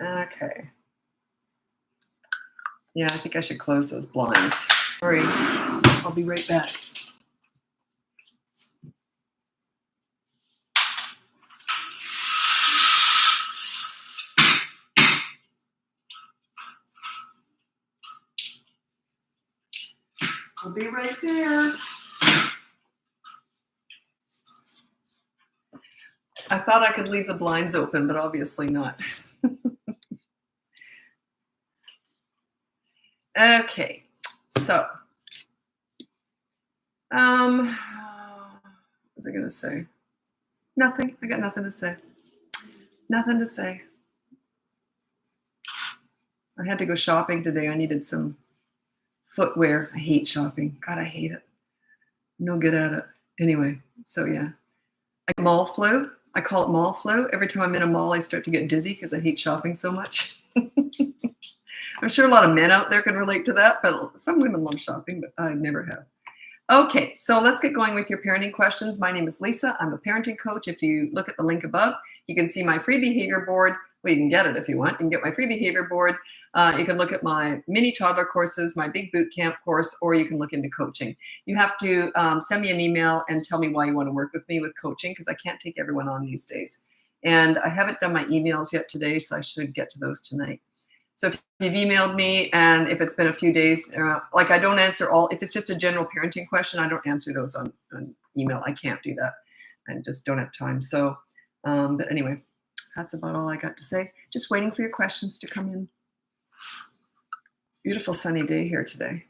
Okay. Yeah, I think I should close those blinds. Sorry. I'll be right back. I'll be right there. I thought I could leave the blinds open, but obviously not. Okay, so, what was I gonna say? Nothing. I got nothing to say. Nothing to say. I had to go shopping today. I needed some footwear. I hate shopping. God, I hate it. I'm no good at it. Anyway, so yeah. Mall flu. I call it mall flu. Every time I'm in a mall, I start to get dizzy because I hate shopping so much. I'm sure a lot of men out there can relate to that, but some women love shopping, but I never have. Okay, so let's get going with your parenting questions. My name is Lisa. I'm a parenting coach. If you look at the link above, you can see my free behavior board. Well, you can get it if you want. You can get my free behavior board. You can look at my mini toddler courses, my big boot camp course, or you can look into coaching. You have to send me an email and tell me why you want to work with me with coaching, because I can't take everyone on these days. And I haven't done my emails yet today, so I should get to those tonight. So if you've emailed me and if it's been a few days, like I don't answer all, if it's just a general parenting question, I don't answer those on email. I can't do that. I just don't have time. So, but anyway, that's about all I got to say. Just waiting for your questions to come in. It's a beautiful sunny day here today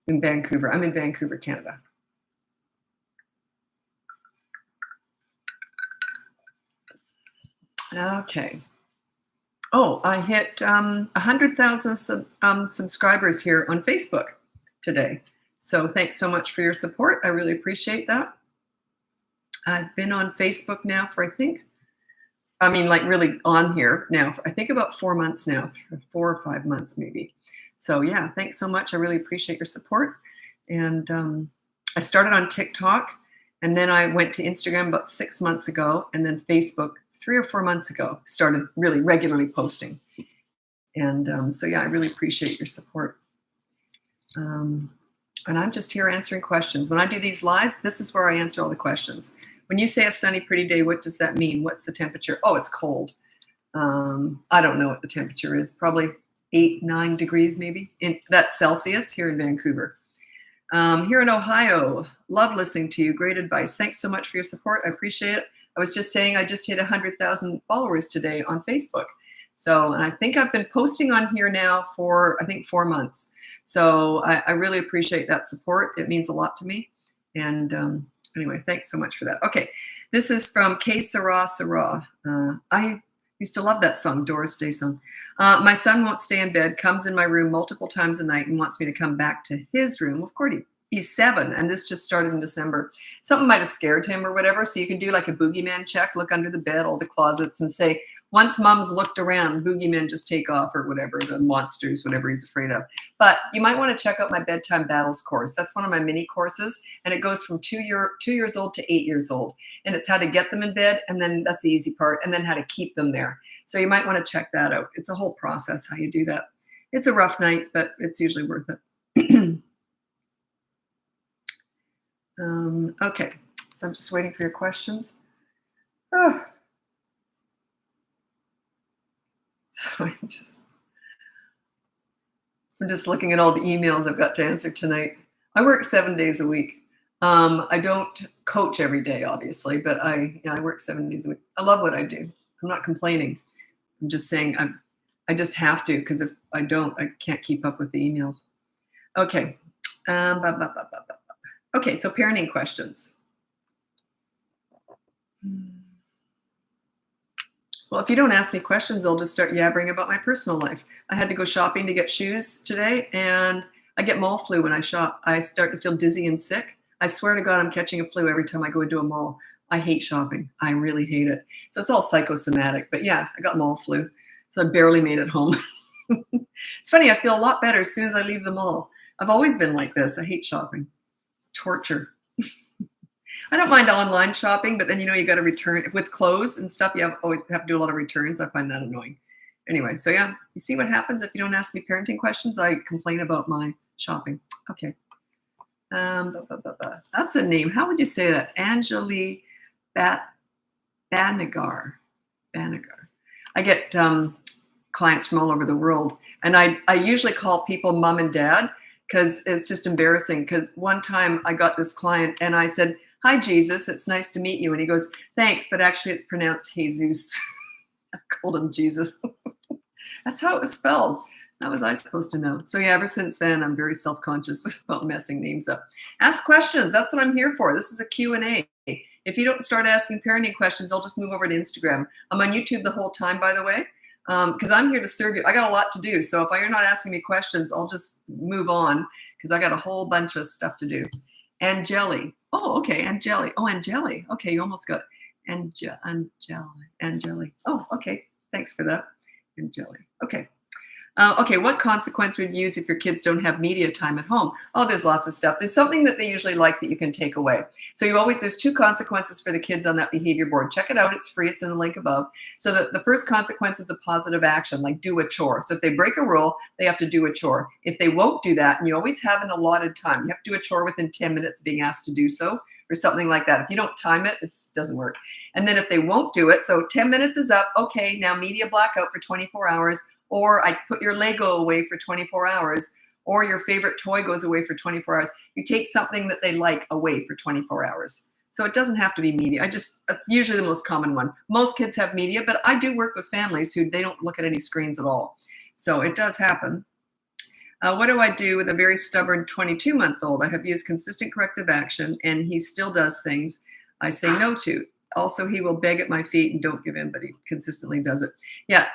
in Vancouver. I'm in Vancouver, Canada. Okay. Oh, I hit 100,000 subscribers here on Facebook today. So thanks so much for your support. I really appreciate that. I've been on Facebook now for, like really on here now, for, I think about 4 months now, 4 or 5 months maybe. So yeah, thanks so much. I really appreciate your support. And I started on TikTok, and then I went to Instagram about 6 months ago, and then Facebook 3 or 4 months ago, started really regularly posting. And so yeah, I really appreciate your support. And I'm just here answering questions. When I do these lives, this is where I answer all the questions. When you say a sunny, pretty day, what does that mean? What's the temperature? Oh, it's cold. I don't know what the temperature is. Probably 8, 9 degrees maybe. That's Celsius here in Vancouver. Here in Ohio, love listening to you. Great advice. Thanks so much for your support. I appreciate it. I was just saying I just hit 100,000 followers today on Facebook. So, and I think I've been posting on here now for, 4 months. So I really appreciate that support. It means a lot to me. And anyway, thanks so much for that. Okay, this is from K Sarah Sarah. I used to love that song, Doris Day song. My son won't stay in bed, comes in my room multiple times a night and wants me to come back to his room. Of course, he's 7, and this just started in December. Something might have scared him or whatever, so you can do like a boogeyman check, look under the bed, all the closets, and say, once mom's looked around, boogeymen just take off or whatever, the monsters, whatever he's afraid of. But you might want to check out my Bedtime Battles course. That's one of my mini courses, and it goes from 2 years old to 8 years old. And it's how to get them in bed, and then that's the easy part, and then how to keep them there. So you might want to check that out. It's a whole process how you do that. It's a rough night, but it's usually worth it. Okay, so I'm just waiting for your questions. Oh. So I'm just looking at all the emails I've got to answer tonight. I work 7 days a week. I don't coach every day, obviously, but I work 7 days a week. I love what I do. I'm not complaining. I'm just saying I just have to, because if I don't, I can't keep up with the emails. Okay. Okay, so parenting questions. Well, if you don't ask me questions, I'll just start yabbering about my personal life. I had to go shopping to get shoes today, and I get mall flu when I shop. I start to feel dizzy and sick. I swear to God, I'm catching a flu every time I go into a mall. I hate shopping. I really hate it. So it's all psychosomatic. But yeah, I got mall flu, so I barely made it home. It's funny, I feel a lot better as soon as I leave the mall. I've always been like this. I hate shopping. It's torture. I don't mind online shopping, but then, you got to return with clothes and stuff. You always have to do a lot of returns. I find that annoying. Anyway, so yeah, you see what happens if you don't ask me parenting questions? I complain about my shopping. Okay. That's a name. How would you say that? Angeli Banagar. Banagar. I get clients from all over the world, and I usually call people mom and dad because it's just embarrassing. Because one time I got this client and I said, "Hi, Jesus. It's nice to meet you." And he goes, "Thanks, but actually it's pronounced Jesus." I called him Jesus. That's how it was spelled. How was I supposed to know? So yeah, ever since then, I'm very self-conscious about messing names up. Ask questions. That's what I'm here for. This is a Q&A. If you don't start asking parenting questions, I'll just move over to Instagram. I'm on YouTube the whole time, by the way, because I'm here to serve you. I got a lot to do. So if you're not asking me questions, I'll just move on because I got a whole bunch of stuff to do. Angeli. Oh, okay. Angeli. Oh, Angeli. Okay, you almost got Angeli. Oh, okay. Thanks for that. Angeli. Okay. Okay, what consequence would you use if your kids don't have media time at home? Oh, there's lots of stuff. There's something that they usually like that you can take away. So there's 2 consequences for the kids on that behavior board. Check it out. It's free. It's in the link above. So the first consequence is a positive action, like do a chore. So if they break a rule, they have to do a chore. If they won't do that, and you always have an allotted time, you have to do a chore within 10 minutes of being asked to do so, or something like that. If you don't time it, it doesn't work. And then if they won't do it, so 10 minutes is up, okay, now media blackout for 24 hours, or I put your Lego away for 24 hours, or your favorite toy goes away for 24 hours. You take something that they like away for 24 hours. So it doesn't have to be media. That's usually the most common one. Most kids have media, but I do work with families who they don't look at any screens at all. So it does happen. What do I do with a very stubborn 22-month-old? I have used consistent corrective action, and he still does things I say no to. Also, he will beg at my feet and don't give in, but he consistently does it. Yeah.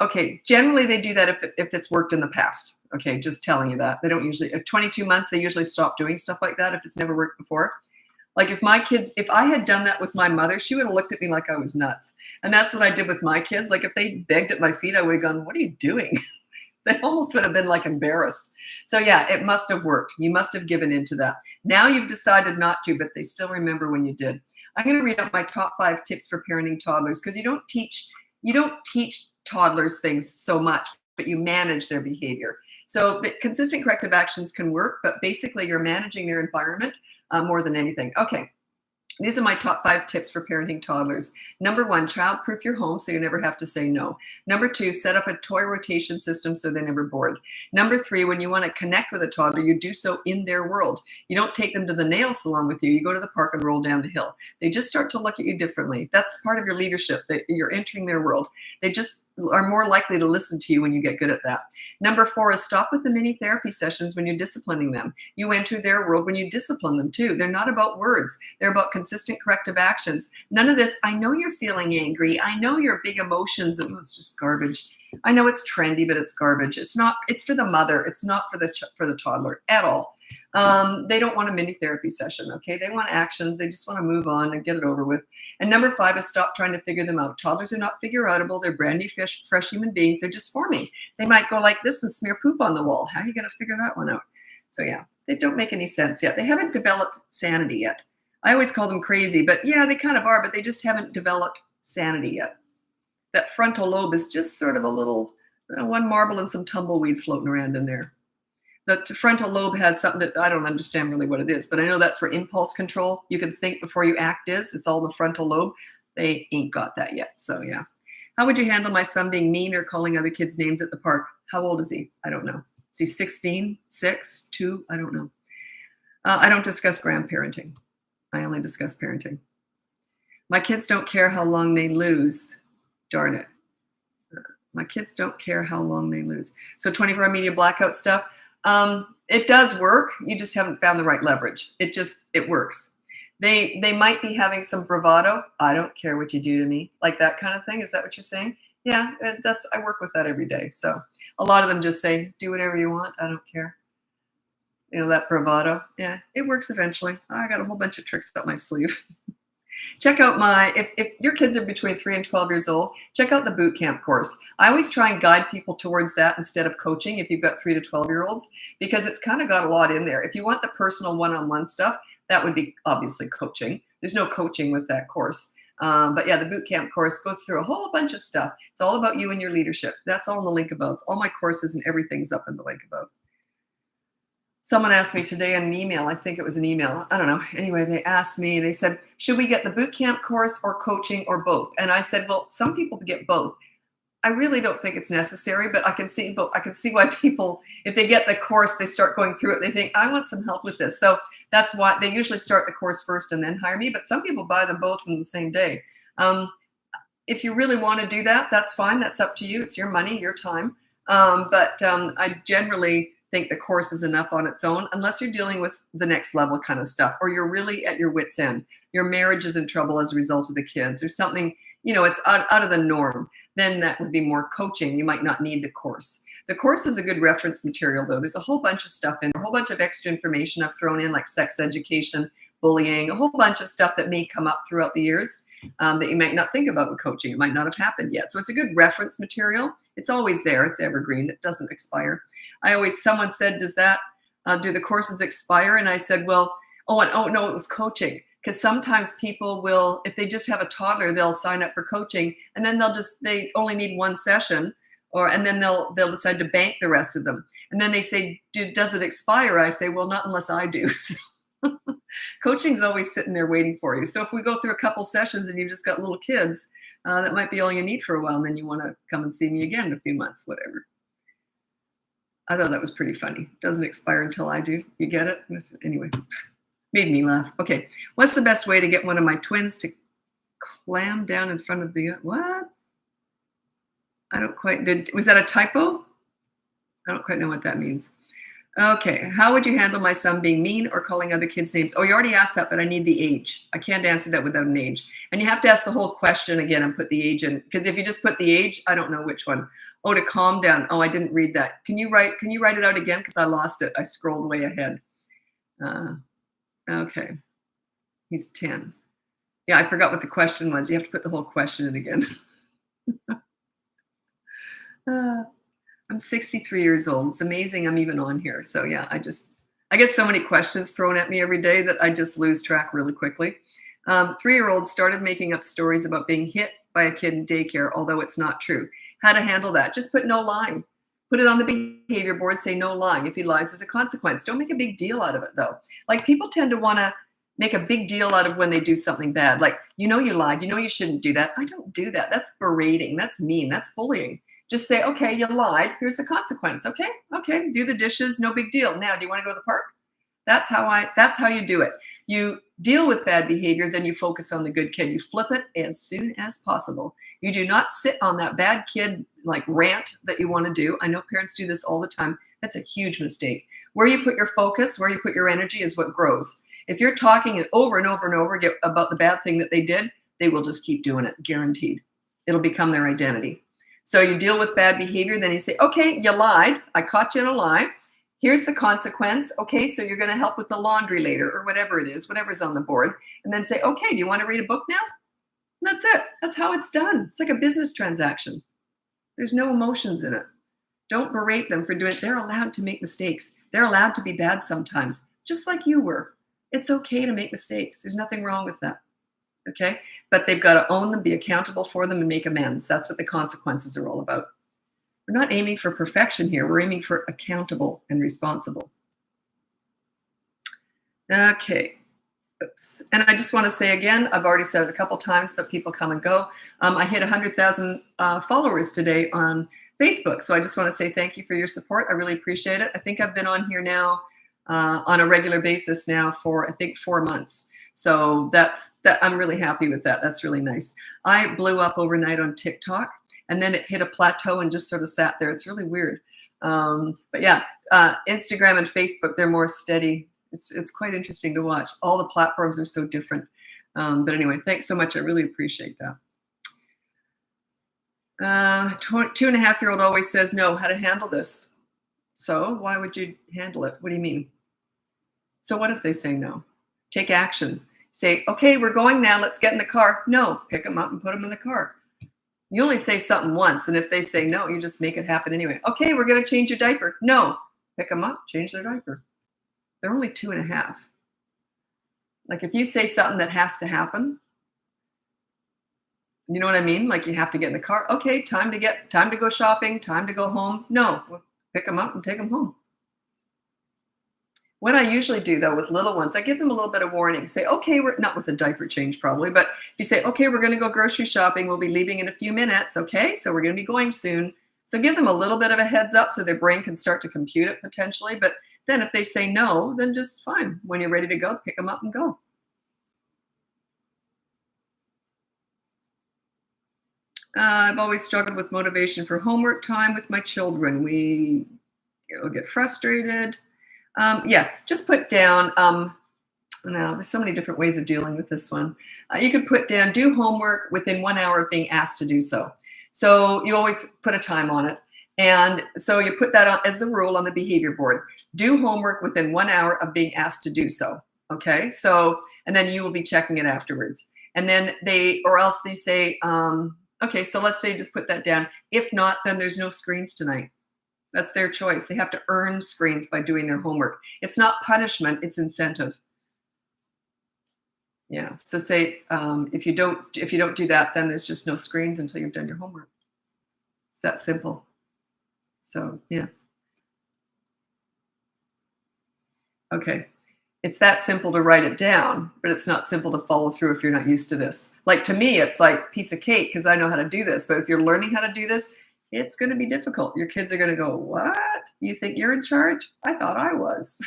Okay. Generally, they do that if it's worked in the past. Okay. Just telling you that. They don't usually, at 22 months, they usually stop doing stuff like that if it's never worked before. Like if I had done that with my mother, she would have looked at me like I was nuts. And that's what I did with my kids. Like if they begged at my feet, I would have gone, "What are you doing?" They almost would have been like embarrassed. So yeah, it must have worked. You must have given into that. Now you've decided not to, but they still remember when you did. I'm going to read out my top 5 tips for parenting toddlers, because you don't teach toddlers things so much, but you manage their behavior. So the consistent corrective actions can work, but basically you're managing their environment more than anything. Okay. These are my top 5 tips for parenting toddlers. Number 1, child-proof your home so you never have to say no. Number 2, set up a toy rotation system so they're never bored. Number 3, when you want to connect with a toddler, you do so in their world. You don't take them to the nail salon with you. You go to the park and roll down the hill. They just start to look at you differently. That's part of your leadership, that you're entering their world. They just are more likely to listen to you when you get good at that. Number 4 is stop with the mini therapy sessions when you're disciplining them. You enter their world when you discipline them too. They're not about words. They're about consistent corrective actions. None of this, "I know you're feeling angry. I know your big emotions." And it's just garbage. I know it's trendy, but it's garbage. It's for the mother. It's not for the toddler at all. They don't want a mini therapy session, okay? They want actions. They just want to move on and get it over with. And number 5 is stop trying to figure them out. Toddlers are not figure-outable. They're brand new, fresh human beings. They're just forming. They might go like this and smear poop on the wall. How are you going to figure that one out? So yeah, they don't make any sense yet. They haven't developed sanity yet. I always call them crazy, but yeah, they kind of are, but they just haven't developed sanity yet. That frontal lobe is just sort of a little, one marble and some tumbleweed floating around in there. The frontal lobe has something that I don't understand really what it is, but I know that's where impulse control, you can think before you act is. It's all the frontal lobe. They ain't got that yet. So yeah. How would you handle my son being mean or calling other kids names at the park? How old is he? I don't know. Is he 16, 6, 2? I don't know. I don't discuss grandparenting. I only discuss parenting. My kids don't care how long they lose. Darn it. My kids don't care how long they lose. So 24-hour media blackout stuff. It does work. You just haven't found the right leverage. It works. They might be having some bravado. "I don't care what you do to me," like that kind of thing. Is that what you're saying? Yeah, I work with that every day. So a lot of them just say, "Do whatever you want. I don't care." That bravado. Yeah, it works eventually. I got a whole bunch of tricks up my sleeve. Check out if your kids are between 3 and 12 years old, check out the boot camp course. I always try and guide people towards that instead of coaching if you've got 3 to 12-year-olds, because it's kind of got a lot in there. If you want the personal one-on-one stuff, that would be obviously coaching. There's no coaching with that course. But yeah, the boot camp course goes through a whole bunch of stuff. It's all about you and your leadership. That's all in the link above. All my courses and everything's up in the link above. Someone asked me today in an email, I think it was an email, I don't know. Anyway, they asked me, they said, should we get the boot camp course or coaching or both? And I said, well, some people get both. I really don't think it's necessary, but I can see why people, if they get the course, they start going through it. They think, I want some help with this. So that's why they usually start the course first and then hire me. But some people buy them both in the same day. If you really want to do that, that's fine. That's up to you. It's your money, your time. But I generally think the course is enough on its own, unless you're dealing with the next level kind of stuff, or you're really at your wit's end. Your marriage is in trouble as a result of the kids, or something, it's out of the norm. Then that would be more coaching. You might not need the course. The course is a good reference material, though. There's a whole bunch of stuff in, a whole bunch of extra information I've thrown in, like sex education, bullying, a whole bunch of stuff that may come up throughout the years that you might not think about with coaching. It might not have happened yet. So it's a good reference material. It's always there. It's evergreen. It doesn't expire. Someone said, do the courses expire? And I said, well, no, it was coaching. Because sometimes people will, if they just have a toddler, they'll sign up for coaching, and then they only need one session, and then they'll decide to bank the rest of them. And then they say, does it expire? I say, well, not unless I do. Coaching's always sitting there waiting for you. So if we go through a couple sessions and you've just got little kids, that might be all you need for a while, and then you want to come and see me again in a few months, whatever. I thought that was pretty funny. Doesn't expire until I do. You get it? Anyway. Made me laugh. Okay. What's the best way to get one of my twins to clam down in front of the, what? I don't quite, was that a typo? I don't quite know what that means. Okay. How would you handle my son being mean or calling other kids names? Oh, you already asked that, but I need the age. I can't answer that without an age. And you have to ask the whole question again and put the age in, because if you just put the age, I don't know which one. Oh, to calm down. Oh, I didn't read that. Can you write it out again? Because I lost it. I scrolled way ahead. Okay. He's 10. Yeah, I forgot what the question was. You have to put the whole question in again. I'm 63 years old. It's amazing I'm even on here. So yeah, I get so many questions thrown at me every day that I just lose track really quickly. 3-year-olds started making up stories about being hit by a kid in daycare, although it's not true. How to handle that? Just put no lying. Put it on the behavior board, say no lying. If he lies, there's a consequence. Don't make a big deal out of it, though. Like, people tend to want to make a big deal out of when they do something bad. Like, you lied. You shouldn't do that. I don't do that. That's berating. That's mean. That's bullying. Just say, okay, you lied. Here's the consequence. Okay, do the dishes. No big deal. Now, do you want to go to the park? That's how you do it. You deal with bad behavior, then you focus on the good kid. You flip it as soon as possible. You do not sit on that bad kid like rant that you want to do. I know parents do this all the time. That's a huge mistake. Where you put your focus, where you put your energy is what grows. If you're talking it over and over and over about the bad thing that they did, they will just keep doing it, guaranteed. It'll become their identity. So you deal with bad behavior, then you say, okay, you lied. I caught you in a lie. Here's the consequence. Okay, so you're going to help with the laundry later, or whatever it is, whatever's on the board. And then say, okay, do you want to read a book now? And that's it. That's how it's done. It's like a business transaction. There's no emotions in it. Don't berate them for doing it. They're allowed to make mistakes. They're allowed to be bad sometimes, just like you were. It's okay to make mistakes. There's nothing wrong with that. Okay? But they've got to own them, be accountable for them, and make amends. That's what the consequences are all about. We're not aiming for perfection here. We're aiming for accountable and responsible. Okay. Oops. And I just want to say again, I've already said it a couple times, but people come and go. I hit 100,000 followers today on Facebook. So I just want to say thank you for your support. I really appreciate it. I think I've been on here now on a regular basis now for, I think, 4 months. So I'm really happy with that. That's really nice. I blew up overnight on TikTok, and then it hit a plateau and just sort of sat there. It's really weird. But yeah, Instagram and Facebook, they're more steady. It's quite interesting to watch. All the platforms are so different. But anyway, thanks so much. I really appreciate that. 2.5-year-old always says no. How to handle this? So why would you handle it? What do you mean? So what if they say no? Take action. Say, okay, we're going now. Let's get in the car. No, pick them up and put them in the car. You only say something once, and if they say no, you just make it happen anyway. Okay, we're going to change your diaper. No, pick them up, change their diaper. They're only 2.5. Like, if you say something that has to happen, You know what I mean? Like you have to get in the car. Okay, time to go shopping, time to go home. No, we'll pick them up and take them home. What I usually do though with little ones, I give them a little bit of warning. Say, okay, we're not with a diaper change probably, but if you say, okay, we're going to go grocery shopping, we'll be leaving in a few minutes. Okay, so we're going to be going soon. So give them a little bit of a heads up so their brain can start to compute it potentially. But then if they say no, then just fine. When you're ready to go, pick them up and go. I've always struggled with motivation for homework time with my children. We get frustrated. Yeah, just put down. Now, there's so many different ways of dealing with this one. You could put down, do homework within 1 hour of being asked to do so. So you always put a time on it. And so you put that on as the rule on the behavior board. Do homework within 1 hour of being asked to do so. Okay, so, and then you will be checking it afterwards. And then or else they say, okay, so let's say just put that down. If not, then there's no screens tonight. That's their choice. They have to earn screens by doing their homework. It's not punishment, it's incentive. Yeah. So say if you don't do that, then there's just no screens until you've done your homework. It's that simple. So yeah. Okay. It's that simple to write it down, but it's not simple to follow through if you're not used to this. Like to me, it's like piece of cake because I know how to do this. But if you're learning how to do this, it's going to be difficult. Your kids are going to go, what? You think you're in charge? I thought I was.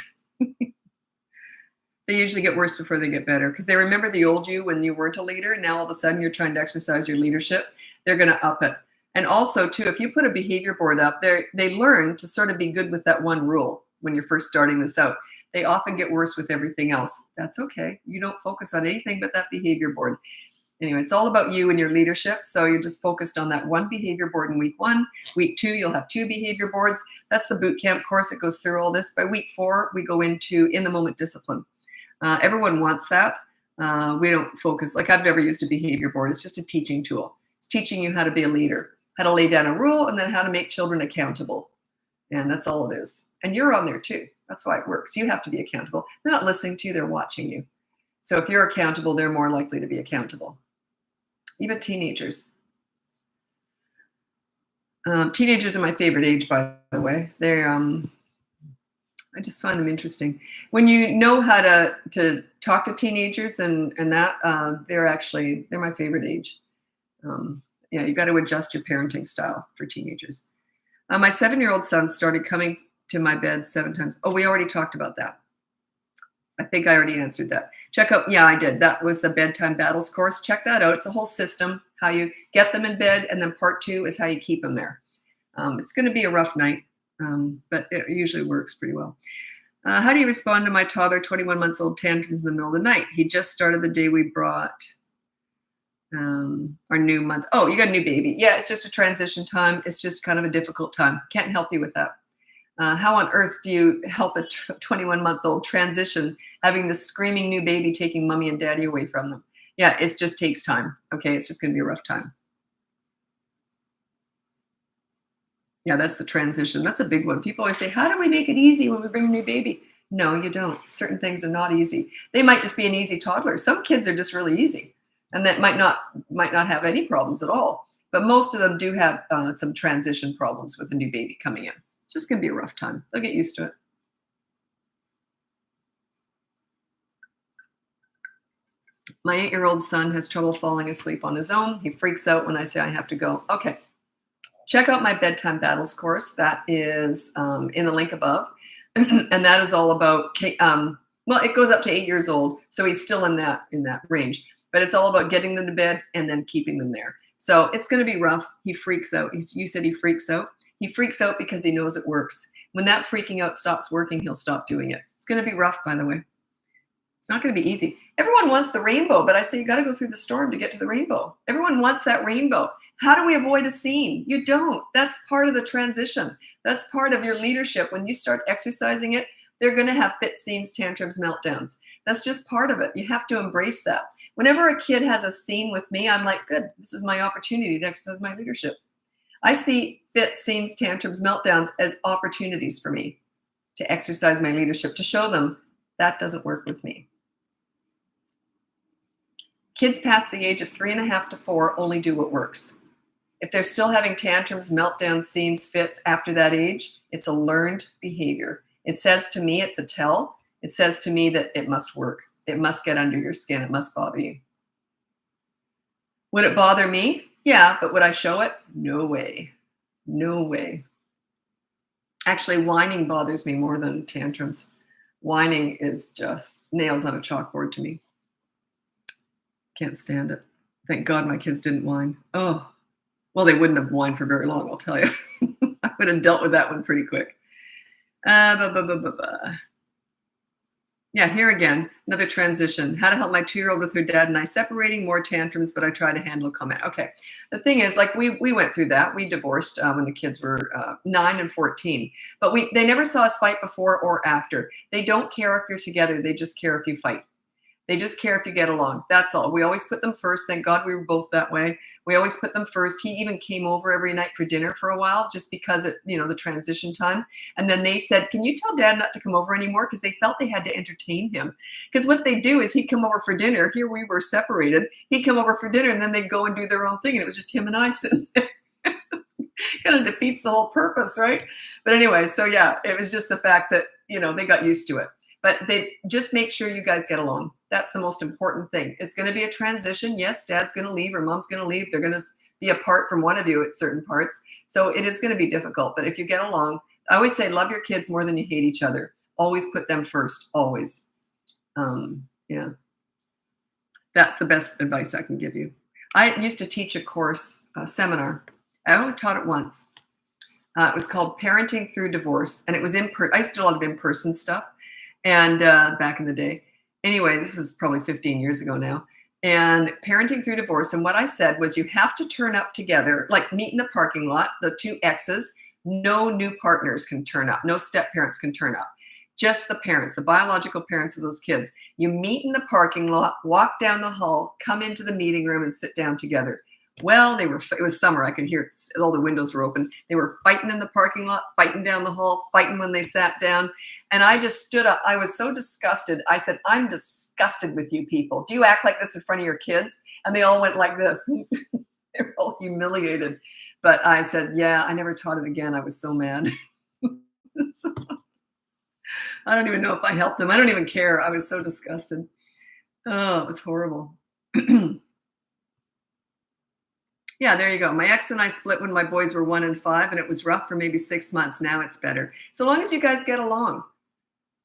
They usually get worse before they get better because they remember the old you when you weren't a leader. And now all of a sudden you're trying to exercise your leadership. They're going to up it. And also, too, if you put a behavior board up, they learn to sort of be good with that one rule when you're first starting this out. They often get worse with everything else. That's okay. You don't focus on anything but that behavior board. Anyway, it's all about you and your leadership. So you're just focused on that one behavior board in week 1. Week 2, you'll have 2 behavior boards. That's the boot camp course. It goes through all this. By week 4, we go into in the moment discipline. Everyone wants that. We don't focus. Like I've never used a behavior board. It's just a teaching tool. It's teaching you how to be a leader, how to lay down a rule, and then how to make children accountable. And that's all it is. And you're on there too. That's why it works. You have to be accountable. They're not listening to you. They're watching you. So if you're accountable, they're more likely to be accountable. Even teenagers. Teenagers are my favorite age, by the way. I just find them interesting. When you know how to talk to teenagers and that, they're my favorite age. Yeah, you got to adjust your parenting style for teenagers. My 7-year-old son started coming to my bed 7 times. Oh, we already talked about that. I think I already answered that. Check out, yeah, I did. That was the bedtime battles course. Check that out. It's a whole system, how you get them in bed. And then part 2 is how you keep them there. It's going to be a rough night, but it usually works pretty well. How do you respond to my toddler, 21 months old, tantrums in the middle of the night? He just started the day we brought our new month. Oh, you got a new baby. Yeah, it's just a transition time. It's just kind of a difficult time. Can't help you with that. How on earth do you help a 21-month-old transition having this screaming new baby taking mommy and daddy away from them? Yeah, it just takes time. Okay, it's just going to be a rough time. Yeah, that's the transition. That's a big one. People always say, how do we make it easy when we bring a new baby? No, you don't. Certain things are not easy. They might just be an easy toddler. Some kids are just really easy, and that might not have any problems at all. But most of them do have some transition problems with a new baby coming in. It's just going to be a rough time. They'll get used to it. My 8-year-old son has trouble falling asleep on his own. He freaks out when I say I have to go. Okay. Check out my bedtime battles course. That is in the link above. And that is all about, well, it goes up to 8 years old. So he's still in that range. But it's all about getting them to bed and then keeping them there. So it's going to be rough. He freaks out. You said he freaks out. He freaks out because he knows it works. When that freaking out stops working, he'll stop doing it. It's going to be rough, by the way. It's not going to be easy. Everyone wants the rainbow, but I say you got to go through the storm to get to the rainbow. Everyone wants that rainbow. How do we avoid a scene? You don't. That's part of the transition. That's part of your leadership. When you start exercising it, they're going to have fits, scenes, tantrums, meltdowns. That's just part of it. You have to embrace that. Whenever a kid has a scene with me, I'm like, good, this is my opportunity to exercise my leadership. I see fits, scenes, tantrums, meltdowns as opportunities for me to exercise my leadership, to show them that doesn't work with me. Kids past the age of 3.5 to 4 only do what works. If they're still having tantrums, meltdowns, scenes, fits after that age, it's a learned behavior. It says to me, it's a tell. It says to me that it must work. It must get under your skin. It must bother you. Would it bother me? Yeah, but would I show it? No way. No way. Actually, whining bothers me more than tantrums. Whining is just nails on a chalkboard to me. Can't stand it. Thank God my kids didn't whine. Oh, well, they wouldn't have whined for very long, I'll tell you. I would have dealt with that one pretty quick. Yeah, here again, another transition. How to help my 2-year-old with her dad and I separating, more tantrums, but I try to handle comment. Okay, the thing is, like we went through that. We divorced when the kids were 9 and 14, but they never saw us fight before or after. They don't care if you're together. They just care if you fight. They just care if you get along. That's all. We always put them first. Thank God we were both that way. We always put them first. He even came over every night for dinner for a while, just because it, the transition time. And then they said, can you tell Dad not to come over anymore? Because they felt they had to entertain him. Because what they do is he'd come over for dinner. Here we were separated. He'd come over for dinner and then they'd go and do their own thing. And it was just him and I sitting there. Kind of defeats the whole purpose, right? But anyway, so yeah, it was just the fact that, they got used to it. But they just make sure you guys get along. That's the most important thing. It's going to be a transition. Yes, Dad's going to leave or Mom's going to leave. They're going to be apart from one of you at certain parts. So it is going to be difficult. But if you get along, I always say love your kids more than you hate each other. Always put them first. Always. Yeah. That's the best advice I can give you. I used to teach a course, a seminar. I only taught it once. It was called Parenting Through Divorce. And it was I used to do a lot of in-person stuff. And back in the day. Anyway, this was probably 15 years ago now. And Parenting Through Divorce. And what I said was you have to turn up together, like meet in the parking lot, the two exes. No new partners can turn up. No step parents can turn up. Just the parents, the biological parents of those kids. You meet in the parking lot, walk down the hall, come into the meeting room and sit down together. Well, it was summer. I could hear it. All the windows were open. They were fighting in the parking lot, fighting down the hall, fighting when they sat down. And I just stood up. I was so disgusted. I said, I'm disgusted with you people. Do you act like this in front of your kids? And they all went like this. They were all humiliated. But I said, yeah, I never taught it again. I was so mad. So, I don't even know if I helped them. I don't even care. I was so disgusted. Oh, it was horrible. Yeah, there you go. My ex and I split when my boys were 1 and 5, and it was rough for maybe 6 months. Now it's better. So long as you guys get along.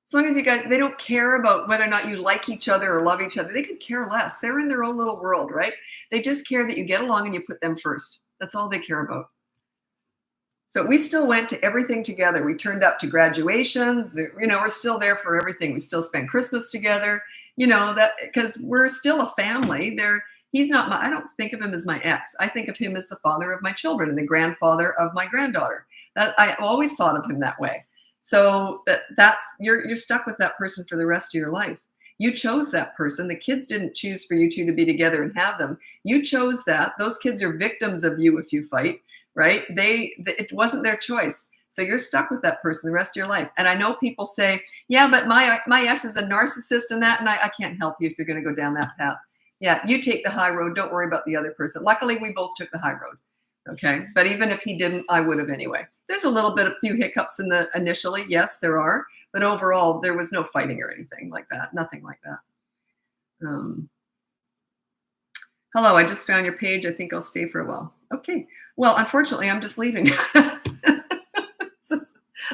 As long as you guys, they don't care about whether or not you like each other or love each other. They could care less. They're in their own little world, right? They just care that you get along and you put them first. That's all they care about. So we still went to everything together. We turned up to graduations. We're still there for everything. We still spend Christmas together, that because we're still a family. He's not I don't think of him as my ex. I think of him as the father of my children and the grandfather of my granddaughter. I always thought of him that way. So that's you're stuck with that person for the rest of your life. You chose that person. The kids didn't choose for you two to be together and have them. You chose that. Those kids are victims of you if you fight, right? It wasn't their choice. So you're stuck with that person the rest of your life. And I know people say, yeah, but my ex is a narcissist and that, and I can't help you if you're going to go down that path. Yeah, you take the high road. Don't worry about the other person. Luckily, we both took the high road. Okay, but even if he didn't, I would have anyway. There's a few hiccups initially. Yes, there are. But overall, there was no fighting or anything like that. Nothing like that. Hello, I just found your page. I think I'll stay for a while. Okay. Well, unfortunately, I'm just leaving.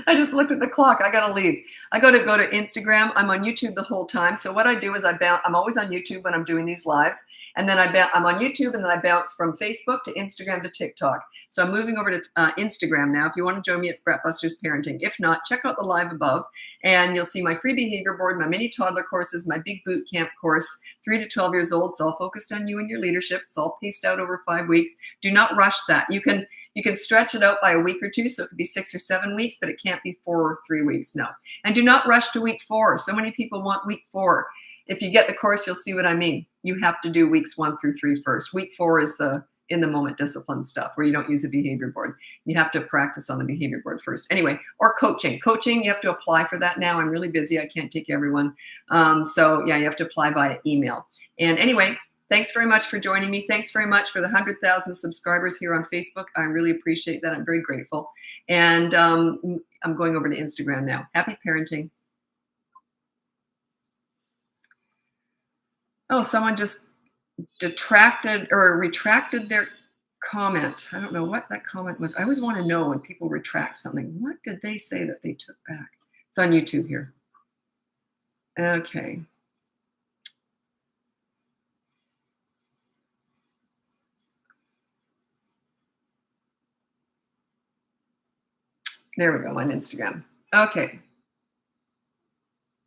I just looked at the clock. I got to leave. I go to Instagram. I'm on YouTube the whole time. So what I do is I'm always on YouTube when I'm doing these lives. And then I'm on YouTube and then I bounce from Facebook to Instagram to TikTok. So I'm moving over to Instagram now. If you want to join me, it's Bratbusters Parenting. If not, check out the live above and you'll see my free behavior board, my mini toddler courses, my big boot camp course, 3 to 12 years old. It's all focused on you and your leadership. It's all paced out over 5 weeks. Do not rush that. You can stretch it out by a week or two. So it could be 6 or 7 weeks, but it can't be 4 or 3 weeks. No. And do not rush to week 4. So many people want week 4. If you get the course, you'll see what I mean. You have to do weeks 1 through 3 first. Week 4 is the in the moment discipline stuff where you don't use a behavior board. You have to practice on the behavior board first. Anyway, or coaching. Coaching, you have to apply for that now. I'm really busy. I can't take everyone. So yeah, you have to apply via email. And anyway, Thanks very much for joining me. Thanks very much for the 100,000 subscribers here on Facebook. I really appreciate that. I'm very grateful. And I'm going over to Instagram now. Happy parenting. Oh, someone just detracted or retracted their comment. I don't know what that comment was. I always want to know when people retract something. What did they say that they took back? It's on YouTube here. Okay. There we go on Instagram. Okay.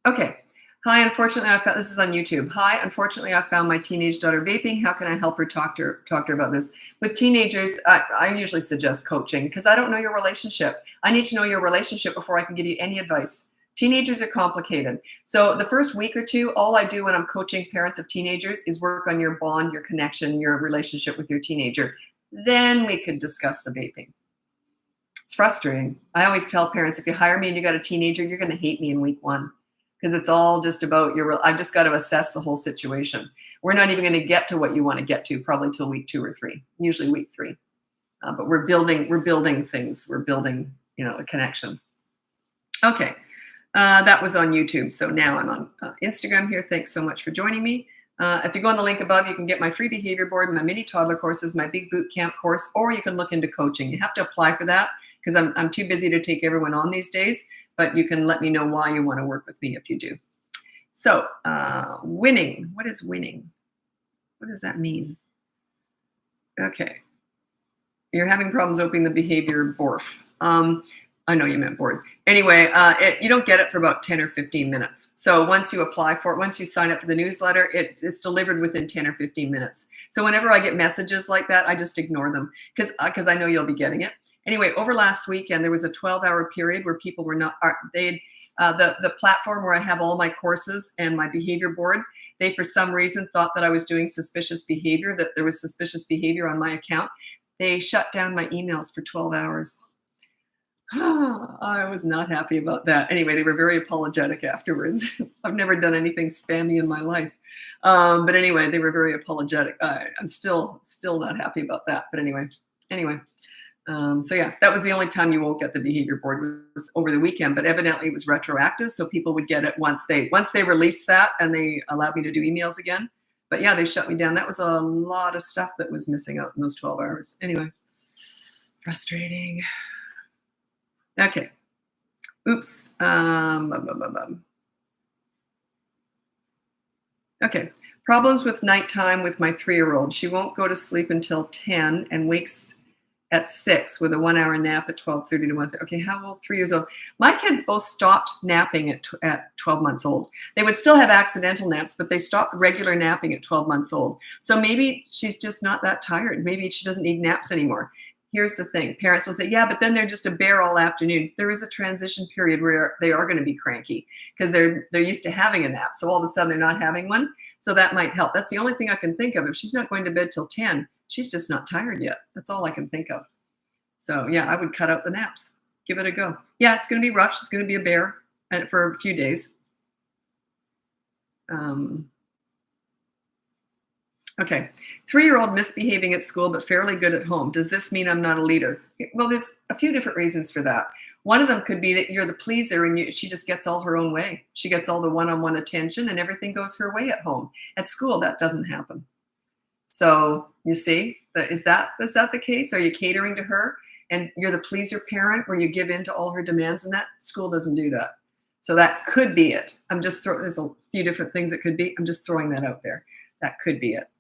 Okay. Hi, unfortunately, this is on YouTube. Hi, unfortunately, I found my teenage daughter vaping. How can I help her? Talk to her about this. With teenagers, I usually suggest coaching because I don't know your relationship. I need to know your relationship before I can give you any advice. Teenagers are complicated. So the first week or two, all I do when I'm coaching parents of teenagers is work on your bond, your connection, your relationship with your teenager. Then we could discuss the vaping. It's frustrating. I always tell parents, if you hire me and you got a teenager, you're going to hate me in week one. Because it's all just about I've just got to assess the whole situation. We're not even going to get to what you want to get to probably till week 2 or 3, usually week 3. But we're building things. We're building, a connection. Okay. That was on YouTube. So now I'm on Instagram here. Thanks so much for joining me. If you go on the link above, you can get my free behavior board, my mini toddler courses, my big boot camp course, or you can look into coaching. You have to apply for that because I'm too busy to take everyone on these days, but you can let me know why you want to work with me if you do. So winning, what is winning? What does that mean? Okay. You're having problems opening the behavior BORF. I know you meant board. Anyway, you don't get it for about 10 or 15 minutes. So once you apply for it, once you sign up for the newsletter, it's delivered within 10 or 15 minutes. So whenever I get messages like that, I just ignore them because I know you'll be getting it. Anyway, over last weekend, there was a 12-hour period where people were not, the platform where I have all my courses and my behavior board, they for some reason thought that I was doing suspicious behavior, that there was suspicious behavior on my account. They shut down my emails for 12 hours. I was not happy about that. Anyway, they were very apologetic afterwards. I've never done anything spammy in my life. But anyway, they were very apologetic. I'm still not happy about that. But anyway. So yeah, that was the only time you won't get the behavior board was over the weekend, but evidently it was retroactive. So people would get it once they released that and they allowed me to do emails again. But yeah, they shut me down. That was a lot of stuff that was missing out in those 12 hours. Anyway, frustrating. Okay. Oops. Okay. Problems with nighttime with my 3-year-old. She won't go to sleep until 10 and wakes at 6 with a 1-hour nap at 12:30 to 1:30. Okay, how old? 3 years old. My kids both stopped napping at 12 months old. They would still have accidental naps, but they stopped regular napping at 12 months old. So maybe she's just not that tired. Maybe she doesn't need naps anymore. Here's the thing. Parents will say, yeah, but then they're just a bear all afternoon. There is a transition period where they are going to be cranky because they're used to having a nap. So all of a sudden they're not having one. So that might help. That's the only thing I can think of. If she's not going to bed till 10, she's just not tired yet. That's all I can think of. So yeah, I would cut out the naps. Give it a go. Yeah, it's going to be rough. She's going to be a bear for a few days. Okay, 3-year-old misbehaving at school but fairly good at home. Does this mean I'm not a leader? Well, there's a few different reasons for that. One of them could be that you're the pleaser and she just gets all her own way. She gets all the one-on-one attention and everything goes her way at home. At school, that doesn't happen. So you see, is that the case? Are you catering to her and you're the pleaser parent where you give in to all her demands, and that school doesn't do that. So that could be it. There's a few different things it could be. I'm just throwing that out there. That could be it.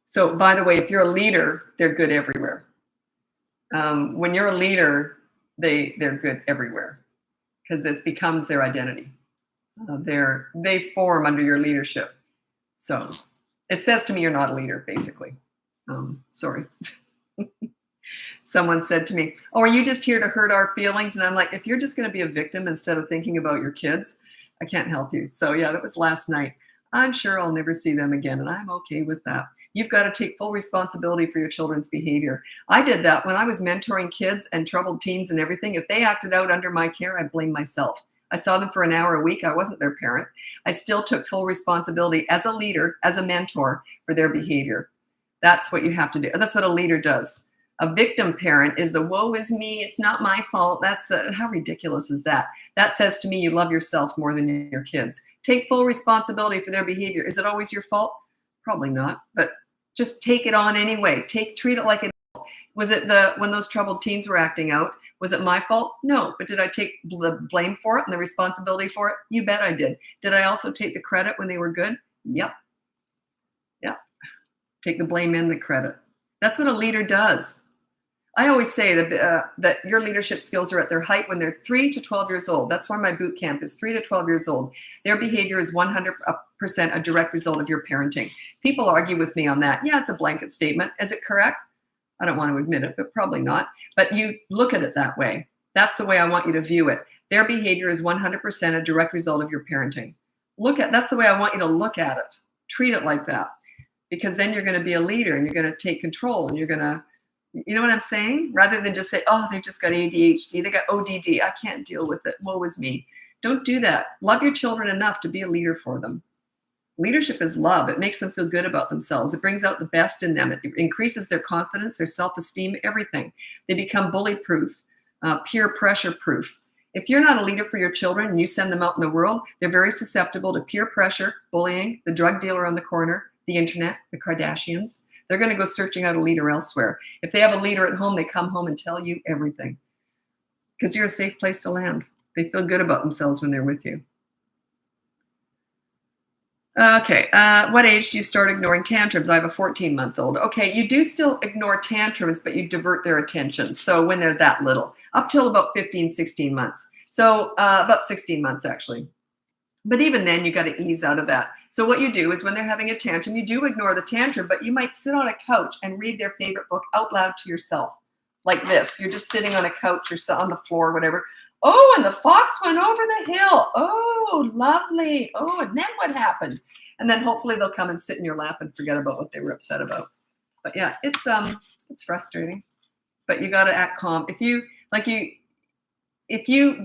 So, by the way, if you're a leader, they're good everywhere. When you're a leader, they're good everywhere because it becomes their identity. They form under your leadership. So, it says to me you're not a leader, basically. Sorry. Someone said to me, "Oh, are you just here to hurt our feelings?" And I'm like, if you're just going to be a victim instead of thinking about your kids, I can't help you. So, yeah, that was last night. I'm sure I'll never see them again, and I'm okay with that. You've got to take full responsibility for your children's behavior. I did that when I was mentoring kids and troubled teens and everything. If they acted out under my care, I blame myself. I saw them for an hour a week. I wasn't their parent. I still took full responsibility as a leader, as a mentor for their behavior. That's what you have to do. That's what a leader does. A victim parent is the woe is me, it's not my fault. How ridiculous is that? That says to me you love yourself more than your kids. Take full responsibility for their behavior. Is it always your fault? Probably not, but just take it on anyway. Treat it like it. Was it when those troubled teens were acting out? Was it my fault? No, but did I take the blame for it and the responsibility for it? You bet I did. Did I also take the credit when they were good? Yep. Take the blame and the credit. That's what a leader does. I always say that your leadership skills are at their height when they're 3 to 12 years old. That's why my boot camp is 3 to 12 years old. Their behavior is 100% a direct result of your parenting. People argue with me on that. Yeah, it's a blanket statement. Is it correct? I don't want to admit it, but probably not. But you look at it that way. That's the way I want you to view it. Their behavior is 100% a direct result of your parenting. That's the way I want you to look at it. Treat it like that. Because then you're going to be a leader and you're going to take control and you're going to, you know what I'm saying? Rather than just say, oh, they've just got ADHD, they got ODD, I can't deal with it, woe is me. Don't do that. Love your children enough to be a leader for them. Leadership is love. It makes them feel good about themselves. It brings out the best in them. It increases their confidence, their self-esteem, everything. They become bully-proof, peer pressure-proof. If you're not a leader for your children and you send them out in the world, they're very susceptible to peer pressure, bullying, the drug dealer on the corner, the internet, the Kardashians. They're going to go searching out a leader elsewhere. If they have a leader at home, they come home and tell you everything because you're a safe place to land. They feel good about themselves when they're with you. Okay, what age do you start ignoring tantrums? I have a 14-month-old. Okay, you do still ignore tantrums, but you divert their attention. So when they're that little, up till about 15, 16 months. So about 16 months, actually. But even then, you got to ease out of that. So what you do is when they're having a tantrum, you do ignore the tantrum, but you might sit on a couch and read their favorite book out loud to yourself, like this. You're just sitting on a couch or on the floor, whatever. Oh, and the fox went over the hill. Oh, lovely. Oh, and then what happened? And then hopefully they'll come and sit in your lap and forget about what they were upset about. But yeah, it's frustrating. But you got to act calm. If you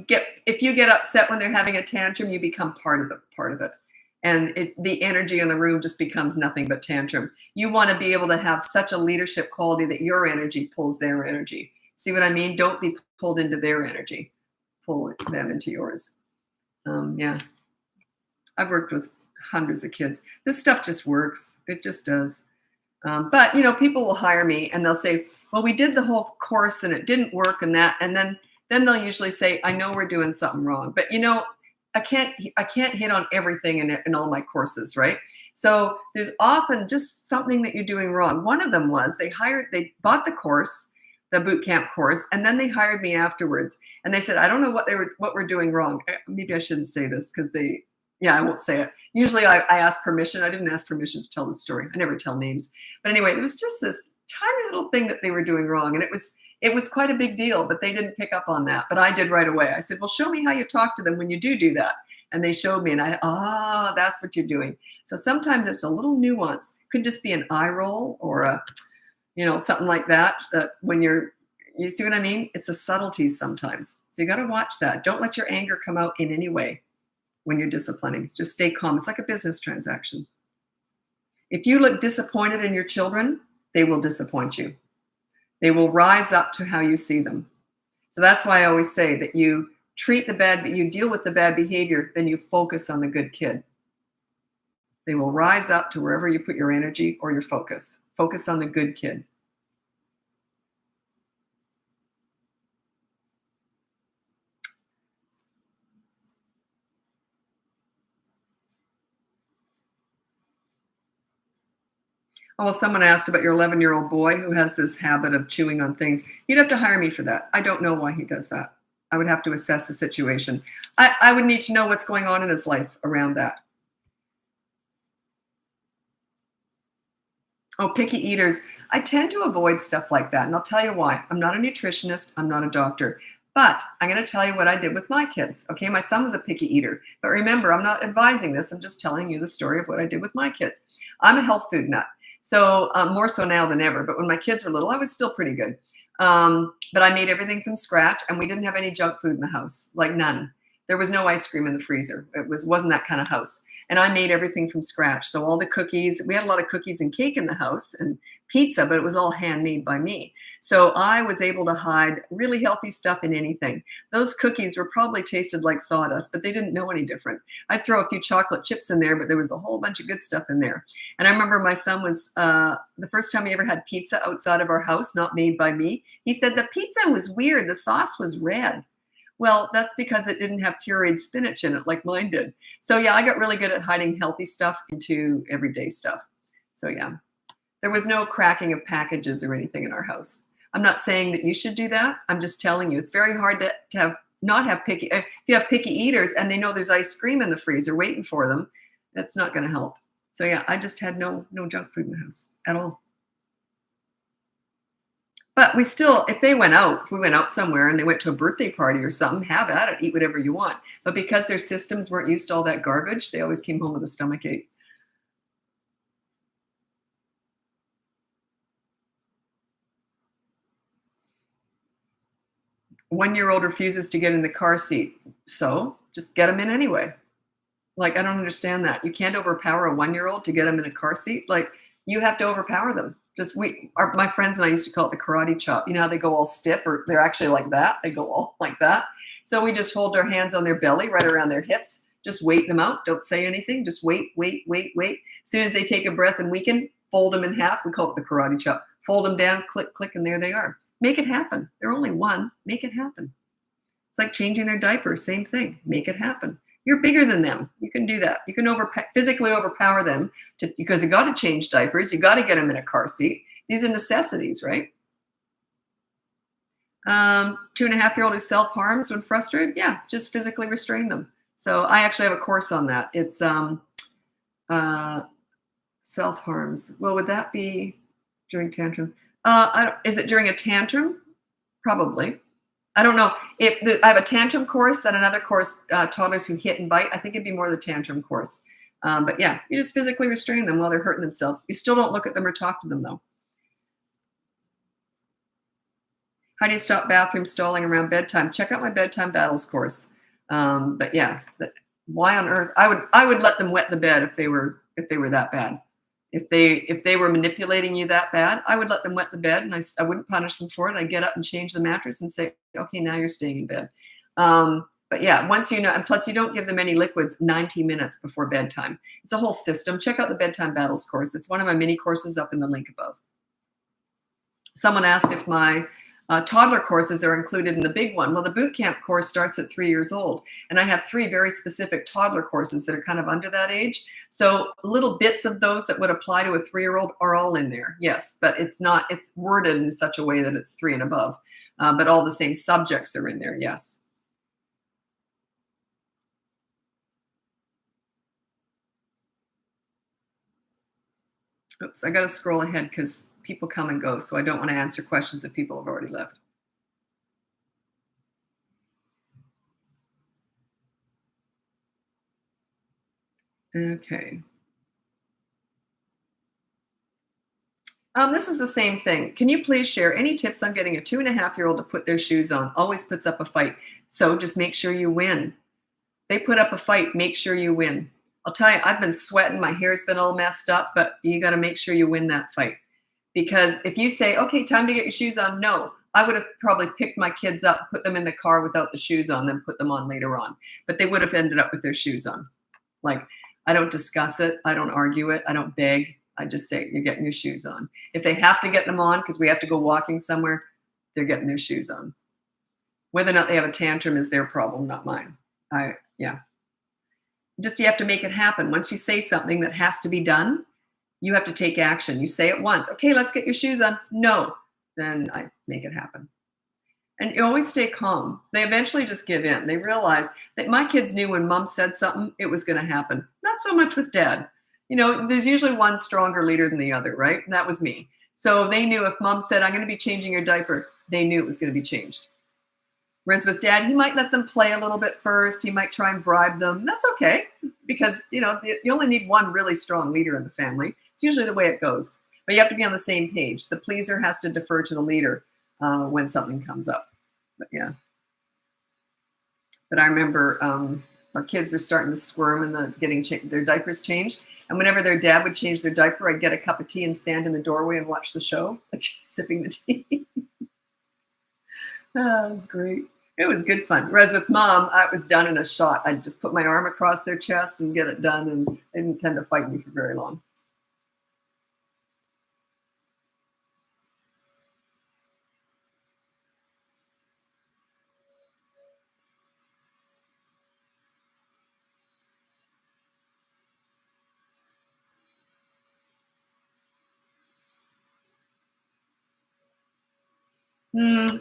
get upset when they're having a tantrum, you become part of it. And the energy in the room just becomes nothing but tantrum. You want to be able to have such a leadership quality that your energy pulls their energy. See what I mean? Don't be pulled into their energy. Pull them into yours. Yeah. I've worked with hundreds of kids. This stuff just works. It just does. But, people will hire me and they'll say, well, we did the whole course and it didn't work and that. And then they'll usually say, I know we're doing something wrong. But, I can't hit on everything in all my courses, right? So there's often just something that you're doing wrong. One of them was they bought the course, the boot camp course, and then they hired me afterwards. And they said, I don't know what we're doing wrong. Maybe I shouldn't say this because I won't say it. Usually I ask permission. I didn't ask permission to tell the story. I never tell names. But anyway, it was just this tiny little thing that they were doing wrong. And it was quite a big deal, but they didn't pick up on that. But I did right away. I said, well, show me how you talk to them when you do that. And they showed me, and that's what you're doing. So sometimes it's a little nuance. Could just be an eye roll or something like that. When you see what I mean? It's a subtlety sometimes. So you got to watch that. Don't let your anger come out in any way when you're disciplining. Just stay calm. It's like a business transaction. If you look disappointed in your children, they will disappoint you. They will rise up to how you see them. So that's why I always say that you you deal with the bad behavior, then you focus on the good kid. They will rise up to wherever you put your energy or your focus. Focus on the good kid. Oh, well, someone asked about your 11-year-old boy who has this habit of chewing on things. You'd have to hire me for that. I don't know why he does that. I would have to assess the situation. I would need to know what's going on in his life around that. Oh, picky eaters. I tend to avoid stuff like that, and I'll tell you why. I'm not a nutritionist. I'm not a doctor. But I'm going to tell you what I did with my kids. Okay, my son was a picky eater. But remember, I'm not advising this. I'm just telling you the story of what I did with my kids. I'm a health food nut. So more so now than ever. But when my kids were little, I was still pretty good. But I made everything from scratch, and we didn't have any junk food in the house, like none. There was no ice cream in the freezer. Wasn't that kind of house. And I made everything from scratch. So all the cookies, we had a lot of cookies and cake in the house and pizza, but it was all handmade by me. So I was able to hide really healthy stuff in anything. Those cookies were probably tasted like sawdust, but they didn't know any different. I'd throw a few chocolate chips in there, but there was a whole bunch of good stuff in there. And I remember my son was, the first time he ever had pizza outside of our house, not made by me, he said the pizza was weird. The sauce was red. Well, that's because it didn't have pureed spinach in it like mine did. So yeah, I got really good at hiding healthy stuff into everyday stuff. So yeah, there was no cracking of packages or anything in our house. I'm not saying that you should do that. I'm just telling you, it's very hard to not have picky, if you have picky eaters and they know there's ice cream in the freezer waiting for them, that's not going to help. So yeah, I just had no junk food in the house at all. But we still, if we went out somewhere and they went to a birthday party or something, have at it, eat whatever you want. But because their systems weren't used to all that garbage, they always came home with a stomach ache. One-year-old refuses to get in the car seat. So just get them in anyway. Like, I don't understand that. You can't overpower a 1-year-old to get them in a car seat. Like, you have to overpower them. My friends and I used to call it the karate chop. You know how they go all stiff, or they're actually like that. They go all like that. So we just hold our hands on their belly, right around their hips. Just wait them out. Don't say anything. Just wait. As soon as they take a breath and weaken, fold them in half. We call it the karate chop. Fold them down, click, click, and there they are. Make it happen. They're only one. Make it happen. It's like changing their diapers. Same thing. Make it happen. You're bigger than them. You can do that. You can physically overpower them because you got to change diapers. You got to get them in a car seat. These are necessities, right? 2.5-year-old who self-harms when frustrated. Yeah, just physically restrain them. So I actually have a course on that. It's self-harms. Well, would that be during tantrum? Is it during a tantrum? Probably. I don't know. I have a tantrum course, then another course, toddlers who hit and bite. I think it'd be more the tantrum course. But yeah, you just physically restrain them while they're hurting themselves. You still don't look at them or talk to them, though. How do you stop bathroom stalling around bedtime? Check out my bedtime battles course. But yeah, why on earth? I would let them wet the bed if they were that bad. If they were manipulating you that bad, I would let them wet the bed, and I wouldn't punish them for it. I'd get up and change the mattress and say, okay, now you're staying in bed. But yeah, once you know, and plus you don't give them any liquids 90 minutes before bedtime. It's a whole system. Check out the Bedtime Battles course. It's one of my mini courses up in the link above. Someone asked if my toddler courses are included in the big one. Well, the boot camp course starts at 3 years old, and I have 3 very specific toddler courses that are kind of under that age. So little bits of those that would apply to a 3-year-old are all in there. Yes, but it's worded in such a way that it's 3 and above. But all the same subjects are in there. Yes. Oops, I got to scroll ahead because people come and go, so I don't want to answer questions that people have already left. Okay. This is the same thing. Can you please share any tips on getting a 2.5-year-old to put their shoes on? Always puts up a fight. So just make sure you win. They put up a fight. Make sure you win. I'll tell you, I've been sweating. My hair's been all messed up, but you got to make sure you win that fight. Because if you say, okay, time to get your shoes on, no, I would have probably picked my kids up, put them in the car without the shoes on, then put them on later on. But they would have ended up with their shoes on. Like, I don't discuss it. I don't argue it. I don't beg. I just say, you're getting your shoes on. If they have to get them on because we have to go walking somewhere, they're getting their shoes on. Whether or not they have a tantrum is their problem, not mine. Yeah. Just you have to make it happen. Once you say something that has to be done, you have to take action. You say it once. Okay, let's get your shoes on. No. Then I make it happen. And you always stay calm. They eventually just give in. They realize that my kids knew when mom said something, it was going to happen. Not so much with dad. You know, there's usually one stronger leader than the other, right? And that was me. So they knew if mom said, I'm going to be changing your diaper, they knew it was going to be changed. Whereas with dad, he might let them play a little bit first. He might try and bribe them. That's okay because, you know, you only need one really strong leader in the family. It's usually the way it goes. But you have to be on the same page. The pleaser has to defer to the leader when something comes up. But yeah. But I remember our kids were starting to squirm and getting their diapers changed. And whenever their dad would change their diaper, I'd get a cup of tea and stand in the doorway and watch the show, just sipping the tea. It was great. It was good fun. Whereas with mom, I was done in a shot. I'd just put my arm across their chest and get it done, and they didn't tend to fight me for very long.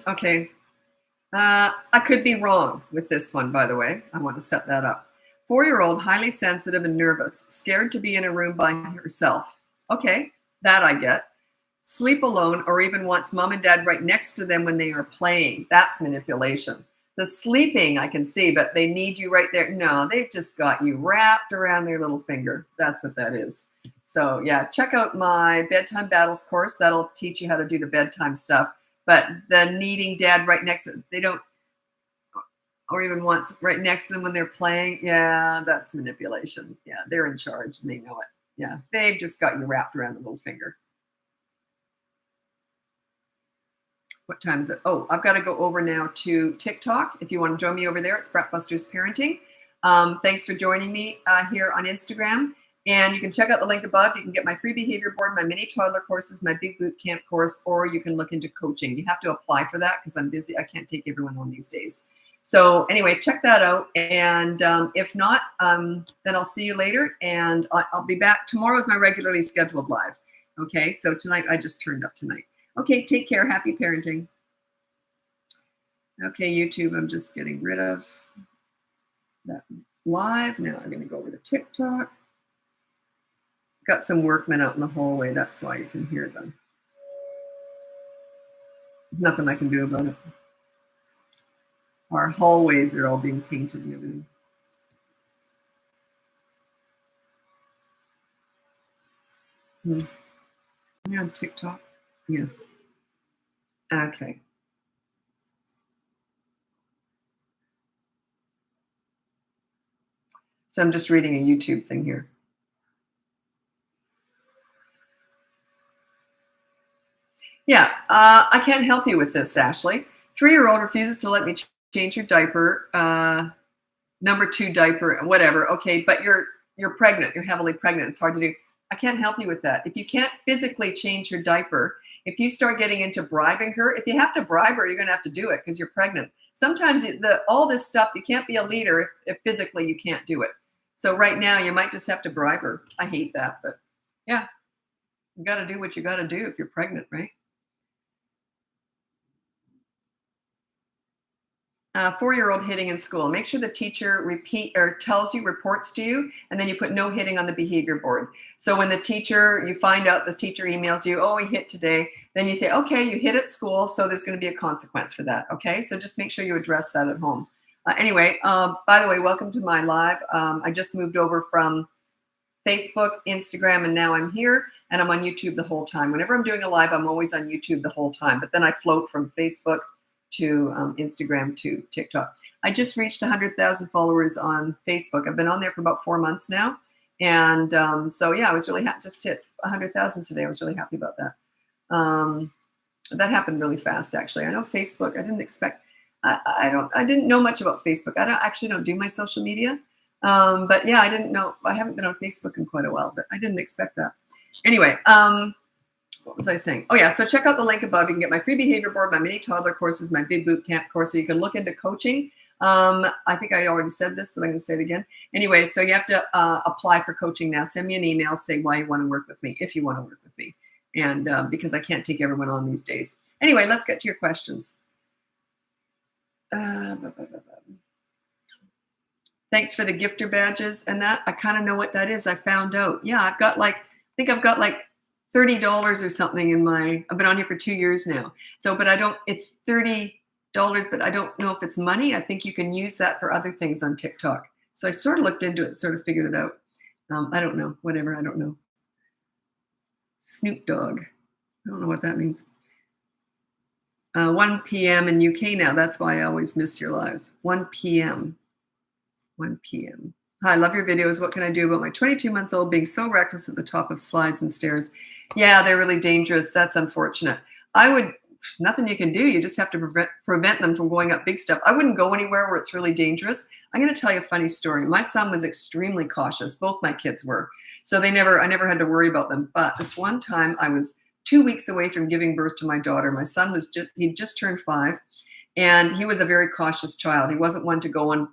Okay. I could be wrong with this one, by the way. I want to set that up. 4-year-old, highly sensitive and nervous, scared to be in a room by herself. Okay, that I get. Sleep alone or even wants mom and dad right next to them when they are playing. That's manipulation. The sleeping I can see, but they need you right there. No, they've just got you wrapped around their little finger. That's what that is. So yeah, check out my Bedtime Battles course. That'll teach you how to do the bedtime stuff. But the needing dad right next to them, they don't, or even once right next to them when they're playing. Yeah, that's manipulation. Yeah, they're in charge and they know it. Yeah, they've just got you wrapped around the little finger. What time is it? Oh, I've got to go over now to TikTok. If you want to join me over there, it's Bratbusters Parenting. Thanks for joining me here on Instagram. And you can check out the link above. You can get my free behavior board, my mini toddler courses, my big boot camp course, or you can look into coaching. You have to apply for that because I'm busy. I can't take everyone on these days. So anyway, check that out. And if not, then I'll see you later. And I'll be back. Tomorrow is my regularly scheduled live. Okay, so tonight, I just turned up tonight. Okay, take care. Happy parenting. Okay, YouTube, I'm just getting rid of that live. Now I'm going to go over to TikTok. Got some workmen out in the hallway. That's why you can hear them. Nothing I can do about it. Our hallways are all being painted and everything. Yeah, on TikTok. Yes. Okay. So I'm just reading a YouTube thing here. Yeah, I can't help you with this, Ashley. 3-year-old refuses to let me change your diaper. Number 2 diaper, whatever. Okay, but you're pregnant. You're heavily pregnant. It's hard to do. I can't help you with that. If you can't physically change your diaper, if you start getting into bribing her, if you have to bribe her, you're going to have to do it because you're pregnant. Sometimes all this stuff, you can't be a leader if physically you can't do it. So right now, you might just have to bribe her. I hate that, but yeah, you got to do what you got to do if you're pregnant, right? 4-year-old hitting in school. Make sure the teacher reports to you, and then you put no hitting on the behavior board. So when you find out the teacher emails you, oh, he hit today, then you say, okay, you hit at school, so there's going to be a consequence for that. Okay, so just make sure you address that at home. Anyway, by the way, welcome to my live. I just moved over from Facebook, Instagram, and now I'm here, and I'm on YouTube the whole time. Whenever I'm doing a live, I'm always on YouTube the whole time, but then I float from Facebook to Instagram to TikTok. I just reached 100,000 followers on Facebook. I've been on there for about 4 months now. And so, yeah, I was really happy. Just hit 100,000 today. I was really happy about that. That happened really fast, actually. I know Facebook, I didn't expect, I didn't know much about Facebook. I don't do my social media. But yeah, I didn't know, I haven't been on Facebook in quite a while, but I didn't expect that. Anyway, what was I saying? Oh yeah, so check out the link above. You can get my free behavior board, my mini toddler courses, my big boot camp course, so you can look into coaching. I think I already said this, but I'm going to say it again. Anyway, so you have to apply for coaching now. Send me an email, say why you want to work with me, if you want to work with me. And because I can't take everyone on these days. Anyway, let's get to your questions. Thanks for the gifter badges and that. I kind of know what that is. I found out. Yeah, I've got like $30 or something in I've been on here for 2 years now. So, but it's $30, but I don't know if it's money. I think you can use that for other things on TikTok. So I sort of looked into it, sort of figured it out. I don't know, whatever, I don't know. Snoop Dogg. I don't know what that means. 1 p.m. in UK now. That's why I always miss your lives. 1 p.m. 1 p.m. Hi, I love your videos. What can I do about my 22-month-old being so reckless at the top of slides and stairs? Yeah, they're really dangerous. That's unfortunate. There's nothing you can do. You just have to prevent them from going up big stuff. I wouldn't go anywhere where it's really dangerous. I'm going to tell you a funny story. My son was extremely cautious. Both my kids were. So I never had to worry about them. But this one time I was 2 weeks away from giving birth to my daughter. My son he'd just turned 5. And he was a very cautious child. He wasn't one to go on,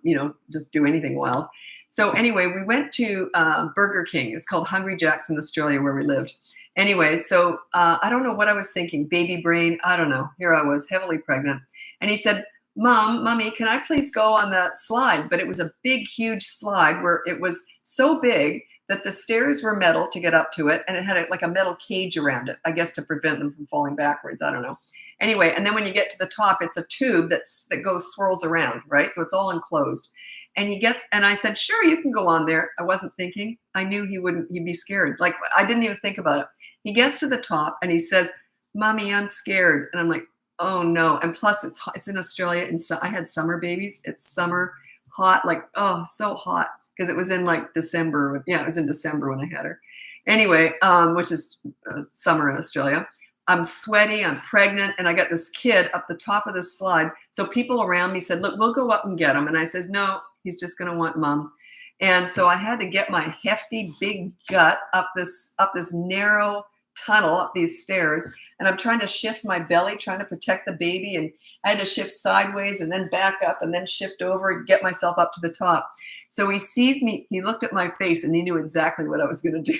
just do anything wild. So anyway, we went to Burger King. It's called Hungry Jack's in Australia where we lived. Anyway, so I don't know what I was thinking, baby brain, I don't know. Here I was, heavily pregnant. And he said, Mommy, can I please go on that slide? But it was a big, huge slide where it was so big that the stairs were metal to get up to it. And it had like a metal cage around it, I guess to prevent them from falling backwards. I don't know. Anyway, and then when you get to the top, it's a tube that swirls around, right? So it's all enclosed. And I said, sure, you can go on there. I wasn't thinking. I knew he'd be scared. Like, I didn't even think about it. He gets to the top and he says, Mommy, I'm scared. And I'm like, oh no. And plus it's in Australia. And so I had summer babies. It's summer, hot, like, oh, so hot. Because it was in like December. Yeah, it was in December when I had her. Anyway, which is summer in Australia. I'm sweaty, I'm pregnant, and I got this kid up the top of this slide. So people around me said, look, we'll go up and get him. And I said, no, he's just going to want Mom. And so I had to get my hefty, big gut up this narrow tunnel, up these stairs. And I'm trying to shift my belly, trying to protect the baby. And I had to shift sideways and then back up and then shift over and get myself up to the top. So he sees me, he looked at my face and he knew exactly what I was going to do.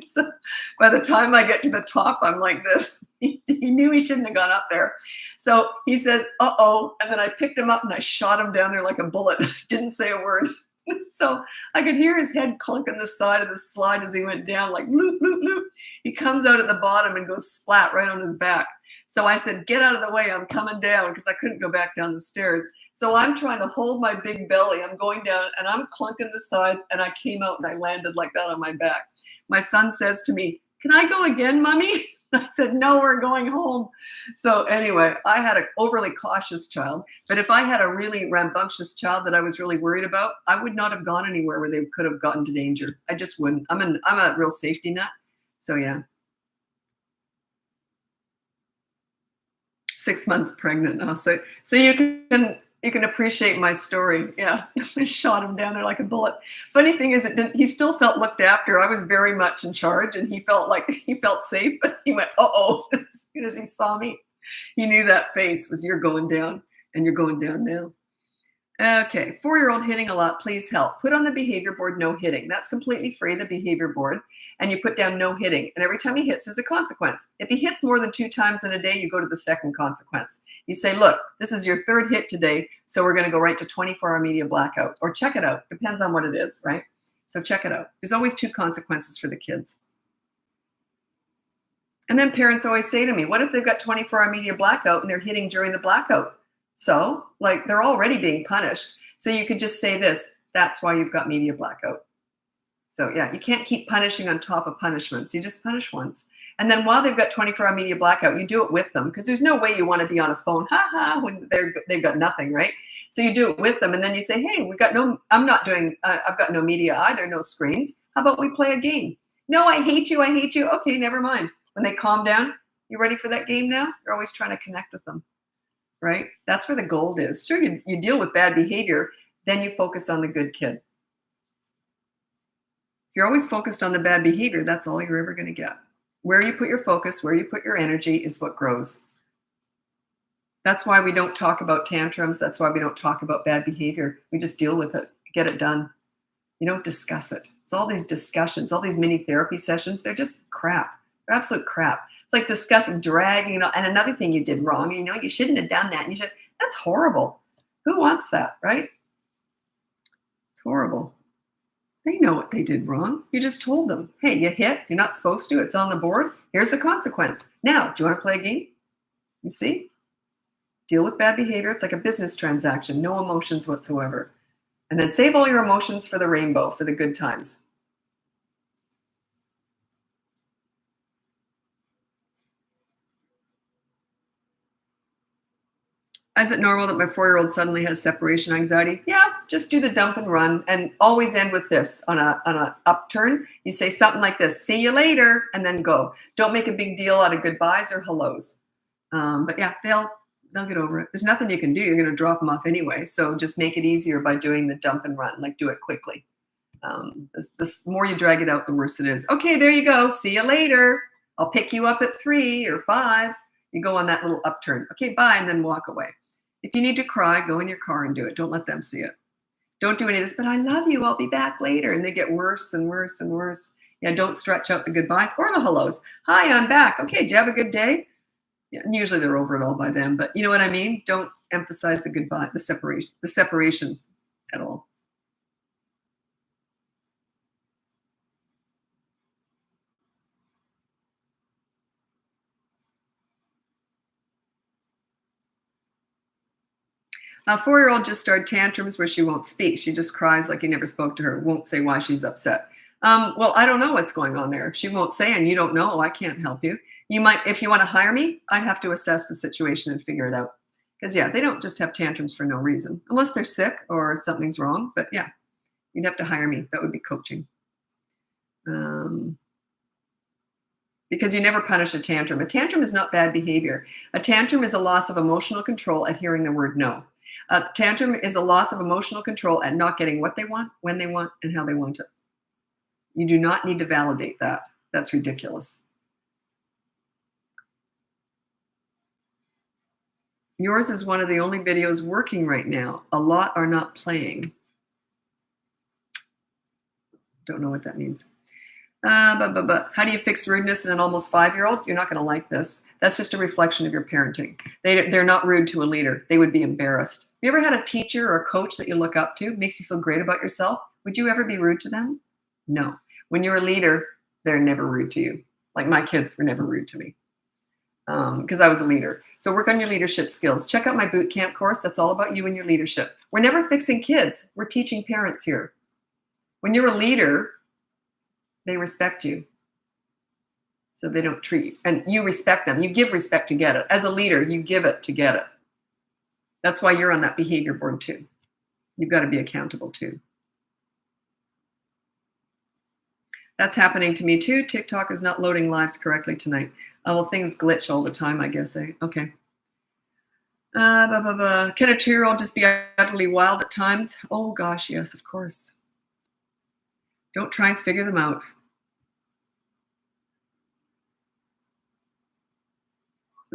So by the time I get to the top, I'm like this. He knew he shouldn't have gone up there. So he says, uh-oh. And then I picked him up and I shot him down there like a bullet. Didn't say a word. So I could hear his head clunk on the side of the slide as he went down, like loop, loop, loop. He comes out at the bottom and goes splat right on his back. So I said, get out of the way. I'm coming down, because I couldn't go back down the stairs. So I'm trying to hold my big belly. I'm going down and I'm clunking the sides, and I came out and I landed like that on my back. My son says to me, can I go again, Mommy? I said, no, we're going home. So anyway, I had an overly cautious child, but if I had a really rambunctious child that I was really worried about, I would not have gone anywhere where they could have gotten to danger. I just wouldn't. I'm a real safety net. So yeah. 6 months pregnant now. So you can appreciate my story. Yeah, I shot him down there like a bullet. Funny thing is, he still felt looked after. I was very much in charge, and he felt safe, but he went, uh-oh, as soon as he saw me. He knew that face was, you're going down, and you're going down now. Okay, 4-year-old hitting a lot, please help. Put on the behavior board, no hitting. That's completely free, the behavior board. And you put down no hitting. And every time he hits, there's a consequence. If he hits more than 2 times in a day, you go to the second consequence. You say, look, this is your 3rd hit today, so we're going to go right to 24-hour media blackout. Or check it out. Depends on what it is, right? So check it out. There's always 2 consequences for the kids. And then parents always say to me, what if they've got 24-hour media blackout and they're hitting during the blackout? So, like, they're already being punished. So you could just say this, that's why you've got media blackout. So yeah, you can't keep punishing on top of punishments. You just punish once. And then while they've got 24-hour media blackout, you do it with them, because there's no way you want to be on a phone, when they've got nothing, right? So you do it with them, and then you say, hey, I've got no media either, no screens. How about we play a game? No, I hate you. Okay, never mind. When they calm down, you ready for that game now? You're always trying to connect with them. Right? That's where the gold is. Sure, you deal with bad behavior, then you focus on the good kid. If you're always focused on the bad behavior, that's all you're ever going to get. Where you put your focus, where you put your energy is what grows. That's why we don't talk about tantrums. That's why we don't talk about bad behavior. We just deal with it, get it done. You don't discuss it. It's all these discussions, all these mini therapy sessions. They're just crap. They're absolute crap. It's like discussing, dragging, and another thing you did wrong. You shouldn't have done that. That's horrible. Who wants that, right? It's horrible. They know what they did wrong. You just told them, hey, you hit. You're not supposed to. It's on the board. Here's the consequence. Now, do you want to play a game? You see? Deal with bad behavior. It's like a business transaction. No emotions whatsoever. And then save all your emotions for the rainbow, for the good times. Is it normal that my 4-year-old suddenly has separation anxiety? Yeah, just do the dump and run, and always end with this on a upturn. You say something like this: "See you later," and then go. Don't make a big deal out of goodbyes or hellos. But yeah, they'll get over it. There's nothing you can do. You're going to drop them off anyway. So just make it easier by doing the dump and run. Like do it quickly. The more you drag it out, the worse it is. Okay, there you go. See you later. I'll pick you up at 3 or 5. You go on that little upturn. Okay, bye, and then walk away. If you need to cry, go in your car and do it. Don't let them see it. Don't do any of this, but I love you. I'll be back later. And they get worse and worse and worse. Yeah, don't stretch out the goodbyes or the hellos. Hi, I'm back. Okay, did you have a good day? Yeah, usually they're over it all by then, but you know what I mean? Don't emphasize the goodbye, the separations at all. 4-year-old just started tantrums where she won't speak. She just cries like you never spoke to her, won't say why she's upset. Well, I don't know what's going on there. If she won't say and you don't know, I can't help you. You might, if you want to hire me, I'd have to assess the situation and figure it out. Because, yeah, they don't just have tantrums for no reason, unless they're sick or something's wrong. But, yeah, you'd have to hire me. That would be coaching. Um, because you never punish a tantrum. A tantrum is not bad behavior. A tantrum is a loss of emotional control at hearing the word no. A tantrum is a loss of emotional control at not getting what they want, when they want, and how they want it. You do not need to validate that. That's ridiculous. Yours is one of the only videos working right now. A lot are not playing. Don't know what that means. How do you fix rudeness in an almost 5-year-old? You're not going to like this. That's just a reflection of your parenting. They're not rude to a leader. They would be embarrassed. Have you ever had a teacher or a coach that you look up to, makes you feel great about yourself? Would you ever be rude to them? No. When you're a leader, they're never rude to you. Like my kids were never rude to me because I was a leader. So work on your leadership skills. Check out my boot camp course. That's all about you and your leadership. We're never fixing kids. We're teaching parents here. When you're a leader, they respect you. So they don't treat you. And you respect them. You give respect to get it. As a leader, you give it to get it. That's why you're on that behavior board too. You've got to be accountable too. That's happening to me too. TikTok is not loading lives correctly tonight. Oh, well, things glitch all the time, I guess. Okay. Can a 2-year-old just be utterly wild at times? Oh, gosh, yes, of course. Don't try and figure them out.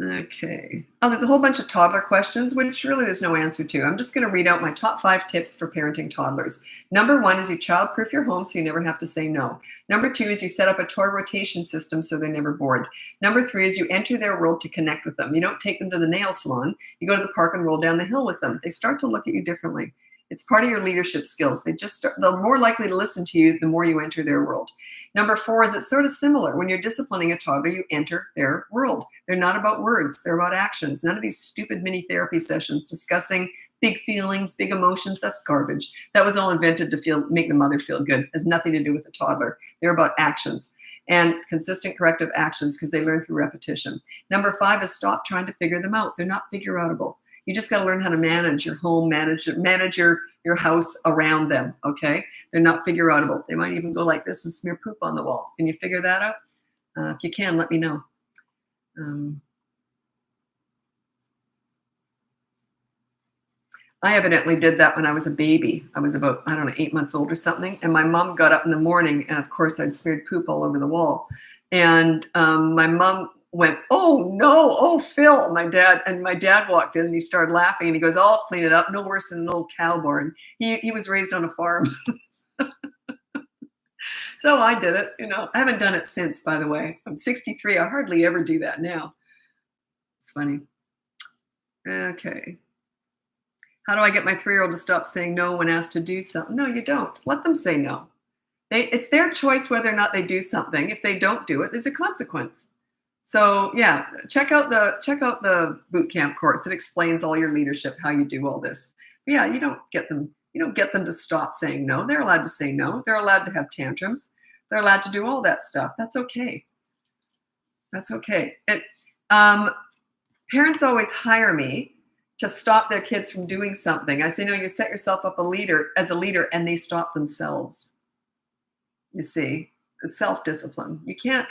Okay. Oh, there's a whole bunch of toddler questions, which really there's no answer to. I'm just going to read out my top 5 tips for parenting toddlers. Number 1 is you child-proof your home so you never have to say no. Number 2 is you set up a toy rotation system so they're never bored. Number 3 is you enter their world to connect with them. You don't take them to the nail salon. You go to the park and roll down the hill with them. They start to look at you differently. It's part of your leadership skills. They're more likely to listen to you the more you enter their world. Number 4 is it's sort of similar. When you're disciplining a toddler, you enter their world. They're not about words. They're about actions. None of these stupid mini therapy sessions discussing big feelings, big emotions. That's garbage. That was all invented to make the mother feel good. It has nothing to do with the toddler. They're about actions and consistent corrective actions because they learn through repetition. Number 5 is stop trying to figure them out. They're not figure-outable. You just got to learn how to manage your home, manage your house around them, okay? They're not figure-outable. They might even go like this and smear poop on the wall. Can you figure that out? If you can, let me know. I evidently did that when I was a baby. I was about, 8 months old or something. And my mom got up in the morning, and of course I'd smeared poop all over the wall. And my mom went, "Oh no, oh Phil," my dad walked in and he started laughing and he goes, "Oh, I'll clean it up. No worse than an old cow barn." He was raised on a farm. So I did it, I haven't done it since, by the way. I'm 63. I hardly ever do that now. It's funny. Okay. How do I get my 3-year-old to stop saying no when asked to do something? No, you don't. Let them say no. It's their choice whether or not they do something. If they don't do it, there's a consequence. So yeah, check out the boot camp course. It explains all your leadership, how you do all this. But yeah, you don't get them to stop saying no. They're allowed to say no. They're allowed to have tantrums. They're allowed to do all that stuff. That's okay. That's okay. Parents always hire me to stop their kids from doing something. I say, no, you set yourself up as a leader, and they stop themselves. You see, it's self-discipline. You can't,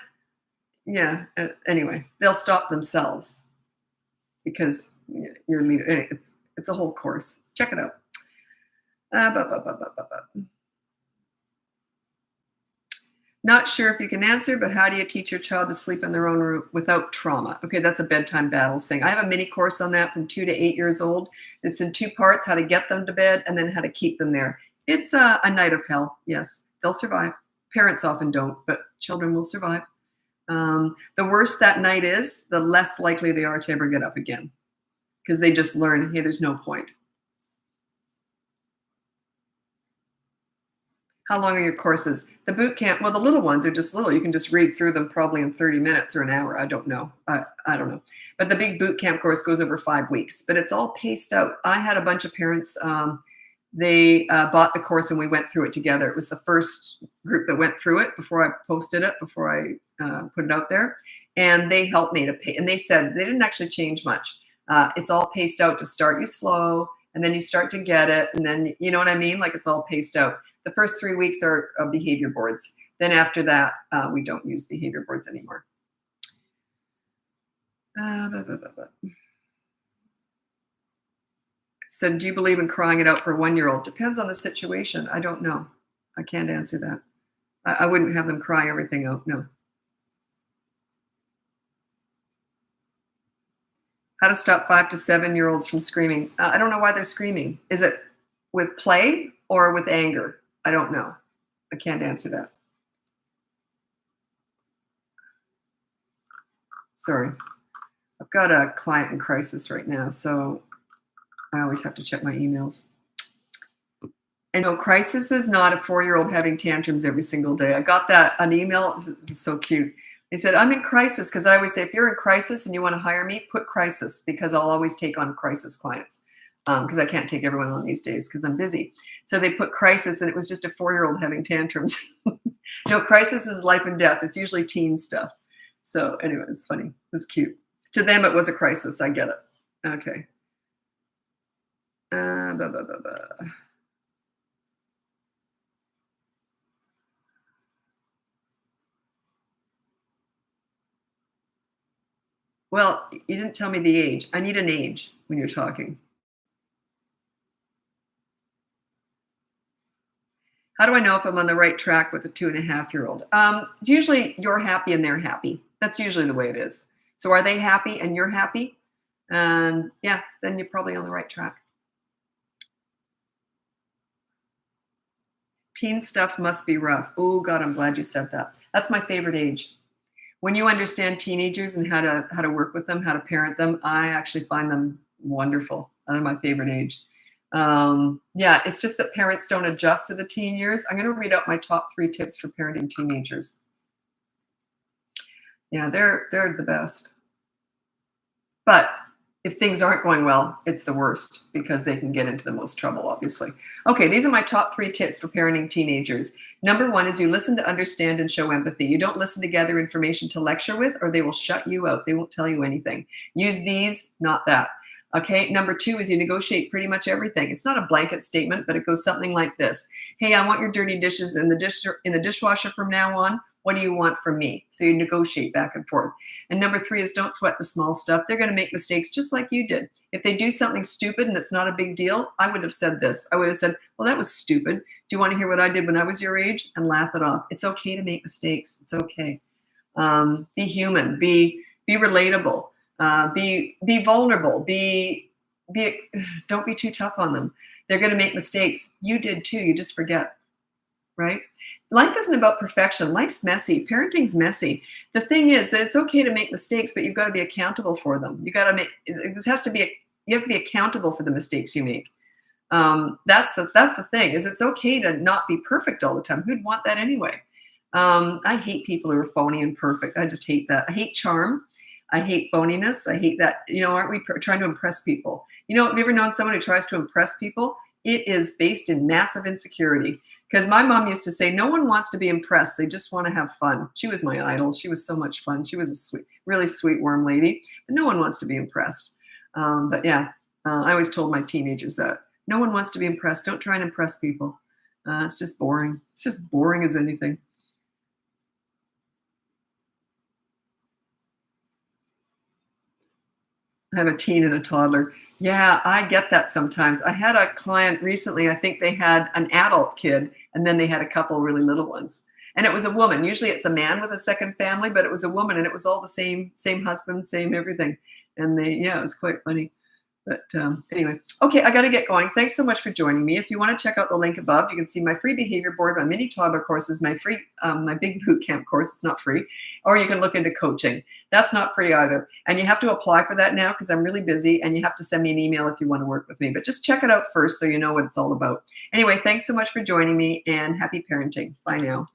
yeah. Anyway, they'll stop themselves because you're a leader. It's a whole course. Check it out. Not sure if you can answer, but how do you teach your child to sleep in their own room without trauma? Okay, that's a bedtime battles thing. I have a mini course on that from 2 to 8 years old. It's in 2 parts, how to get them to bed and then how to keep them there. It's a night of hell. Yes, they'll survive. Parents often don't, but children will survive. The worse that night is, the less likely they are to ever get up again because they just learn, hey, there's no point. How long are your courses? The boot camp, well, the little ones are just little. You can just read through them probably in 30 minutes or an hour. I don't know. I don't know. But the big boot camp course goes over 5 weeks, but it's all paced out. I had a bunch of parents, they bought the course and we went through it together. It was the first group that went through it before I posted it, before I put it out there. And they helped me to pay. And they said they didn't actually change much. It's all paced out to start you slow, and then you start to get it. And then, you know what I mean? Like it's all paced out. The first 3 weeks are behavior boards. Then after that, we don't use behavior boards anymore. So do you believe in crying it out for a 1-year-old? Depends on the situation. I don't know. I can't answer that. I wouldn't have them cry everything out. No. How to stop 5 to 7-year-olds from screaming. I don't know why they're screaming. Is it with play or with anger? I don't know. I can't answer that. Sorry. I've got a client in crisis right now, so I always have to check my emails. And no, crisis is not a 4-year-old having tantrums every single day. I got that an email. It was so cute. They said, I'm in crisis, because I always say, if you're in crisis and you want to hire me, put crisis, because I'll always take on crisis clients. Because I can't take everyone on these days because I'm busy. So they put crisis, and it was just a 4-year-old having tantrums. No, crisis is life and death. It's usually teen stuff. So anyway, it's funny. It was cute. To them, it was a crisis. I get it. Okay. Well, you didn't tell me the age. I need an age when you're talking. How do I know if I'm on the right track with a 2.5-year-old? Usually you're happy and they're happy. That's usually the way it is. So are they happy and you're happy? And yeah, then you're probably on the right track. Teen stuff must be rough. Oh God, I'm glad you said that. That's my favorite age. When you understand teenagers and how to work with them, how to parent them, I actually find them wonderful. They're my favorite age. Yeah, it's just that parents don't adjust to the teen years. I'm going to read out my top 3 tips for parenting teenagers. Yeah, they're the best. But if things aren't going well, it's the worst because they can get into the most trouble, obviously. Okay, these are my top 3 tips for parenting teenagers. Number 1 is you listen to understand and show empathy. You don't listen to gather information to lecture with, or they will shut you out. They won't tell you anything. Use these, not that. Okay, number 2 is you negotiate pretty much everything. It's not a blanket statement, but it goes something like this. Hey, I want your dirty dishes in the dishwasher from now on. What do you want from me? So you negotiate back and forth. And number 3 is don't sweat the small stuff. They're going to make mistakes just like you did. If they do something stupid and it's not a big deal, I would have said this. I would have said, well, that was stupid. Do you want to hear what I did when I was your age? And laugh it off. It's okay to make mistakes. It's okay. Be human. Be relatable. Be vulnerable. Don't be too tough on them. They're going to make mistakes. You did too. You just forget, right? Life isn't about perfection. Life's messy. Parenting's messy. The thing is that it's okay to make mistakes, but you've got to be accountable for them. You have to be accountable for the mistakes you make. That's the thing, is it's okay to not be perfect all the time. Who'd want that anyway? I hate people who are phony and perfect. I just hate that. I hate charm. I hate phoniness. I hate that. Aren't we trying to impress people? Have you ever known someone who tries to impress people? It is based in massive insecurity. Because my mom used to say, no one wants to be impressed. They just want to have fun. She was my idol. She was so much fun. She was a really sweet, warm lady. But no one wants to be impressed. But yeah, I always told my teenagers that no one wants to be impressed. Don't try and impress people. It's just boring. It's just boring as anything. I have a teen and a toddler. Yeah, I get that sometimes. I had a client recently, I think they had an adult kid and then they had a couple really little ones. And it was a woman. Usually it's a man with a second family, but it was a woman and it was all the same husband, same everything. And yeah, it was quite funny. But anyway, okay, I got to get going. Thanks so much for joining me. If you want to check out the link above, you can see my free behavior board, my mini toddler courses, my free, my big boot camp course. It's not free. Or you can look into coaching. That's not free either. And you have to apply for that now because I'm really busy and you have to send me an email if you want to work with me. But just check it out first so you know what it's all about. Anyway, thanks so much for joining me and happy parenting. Bye now.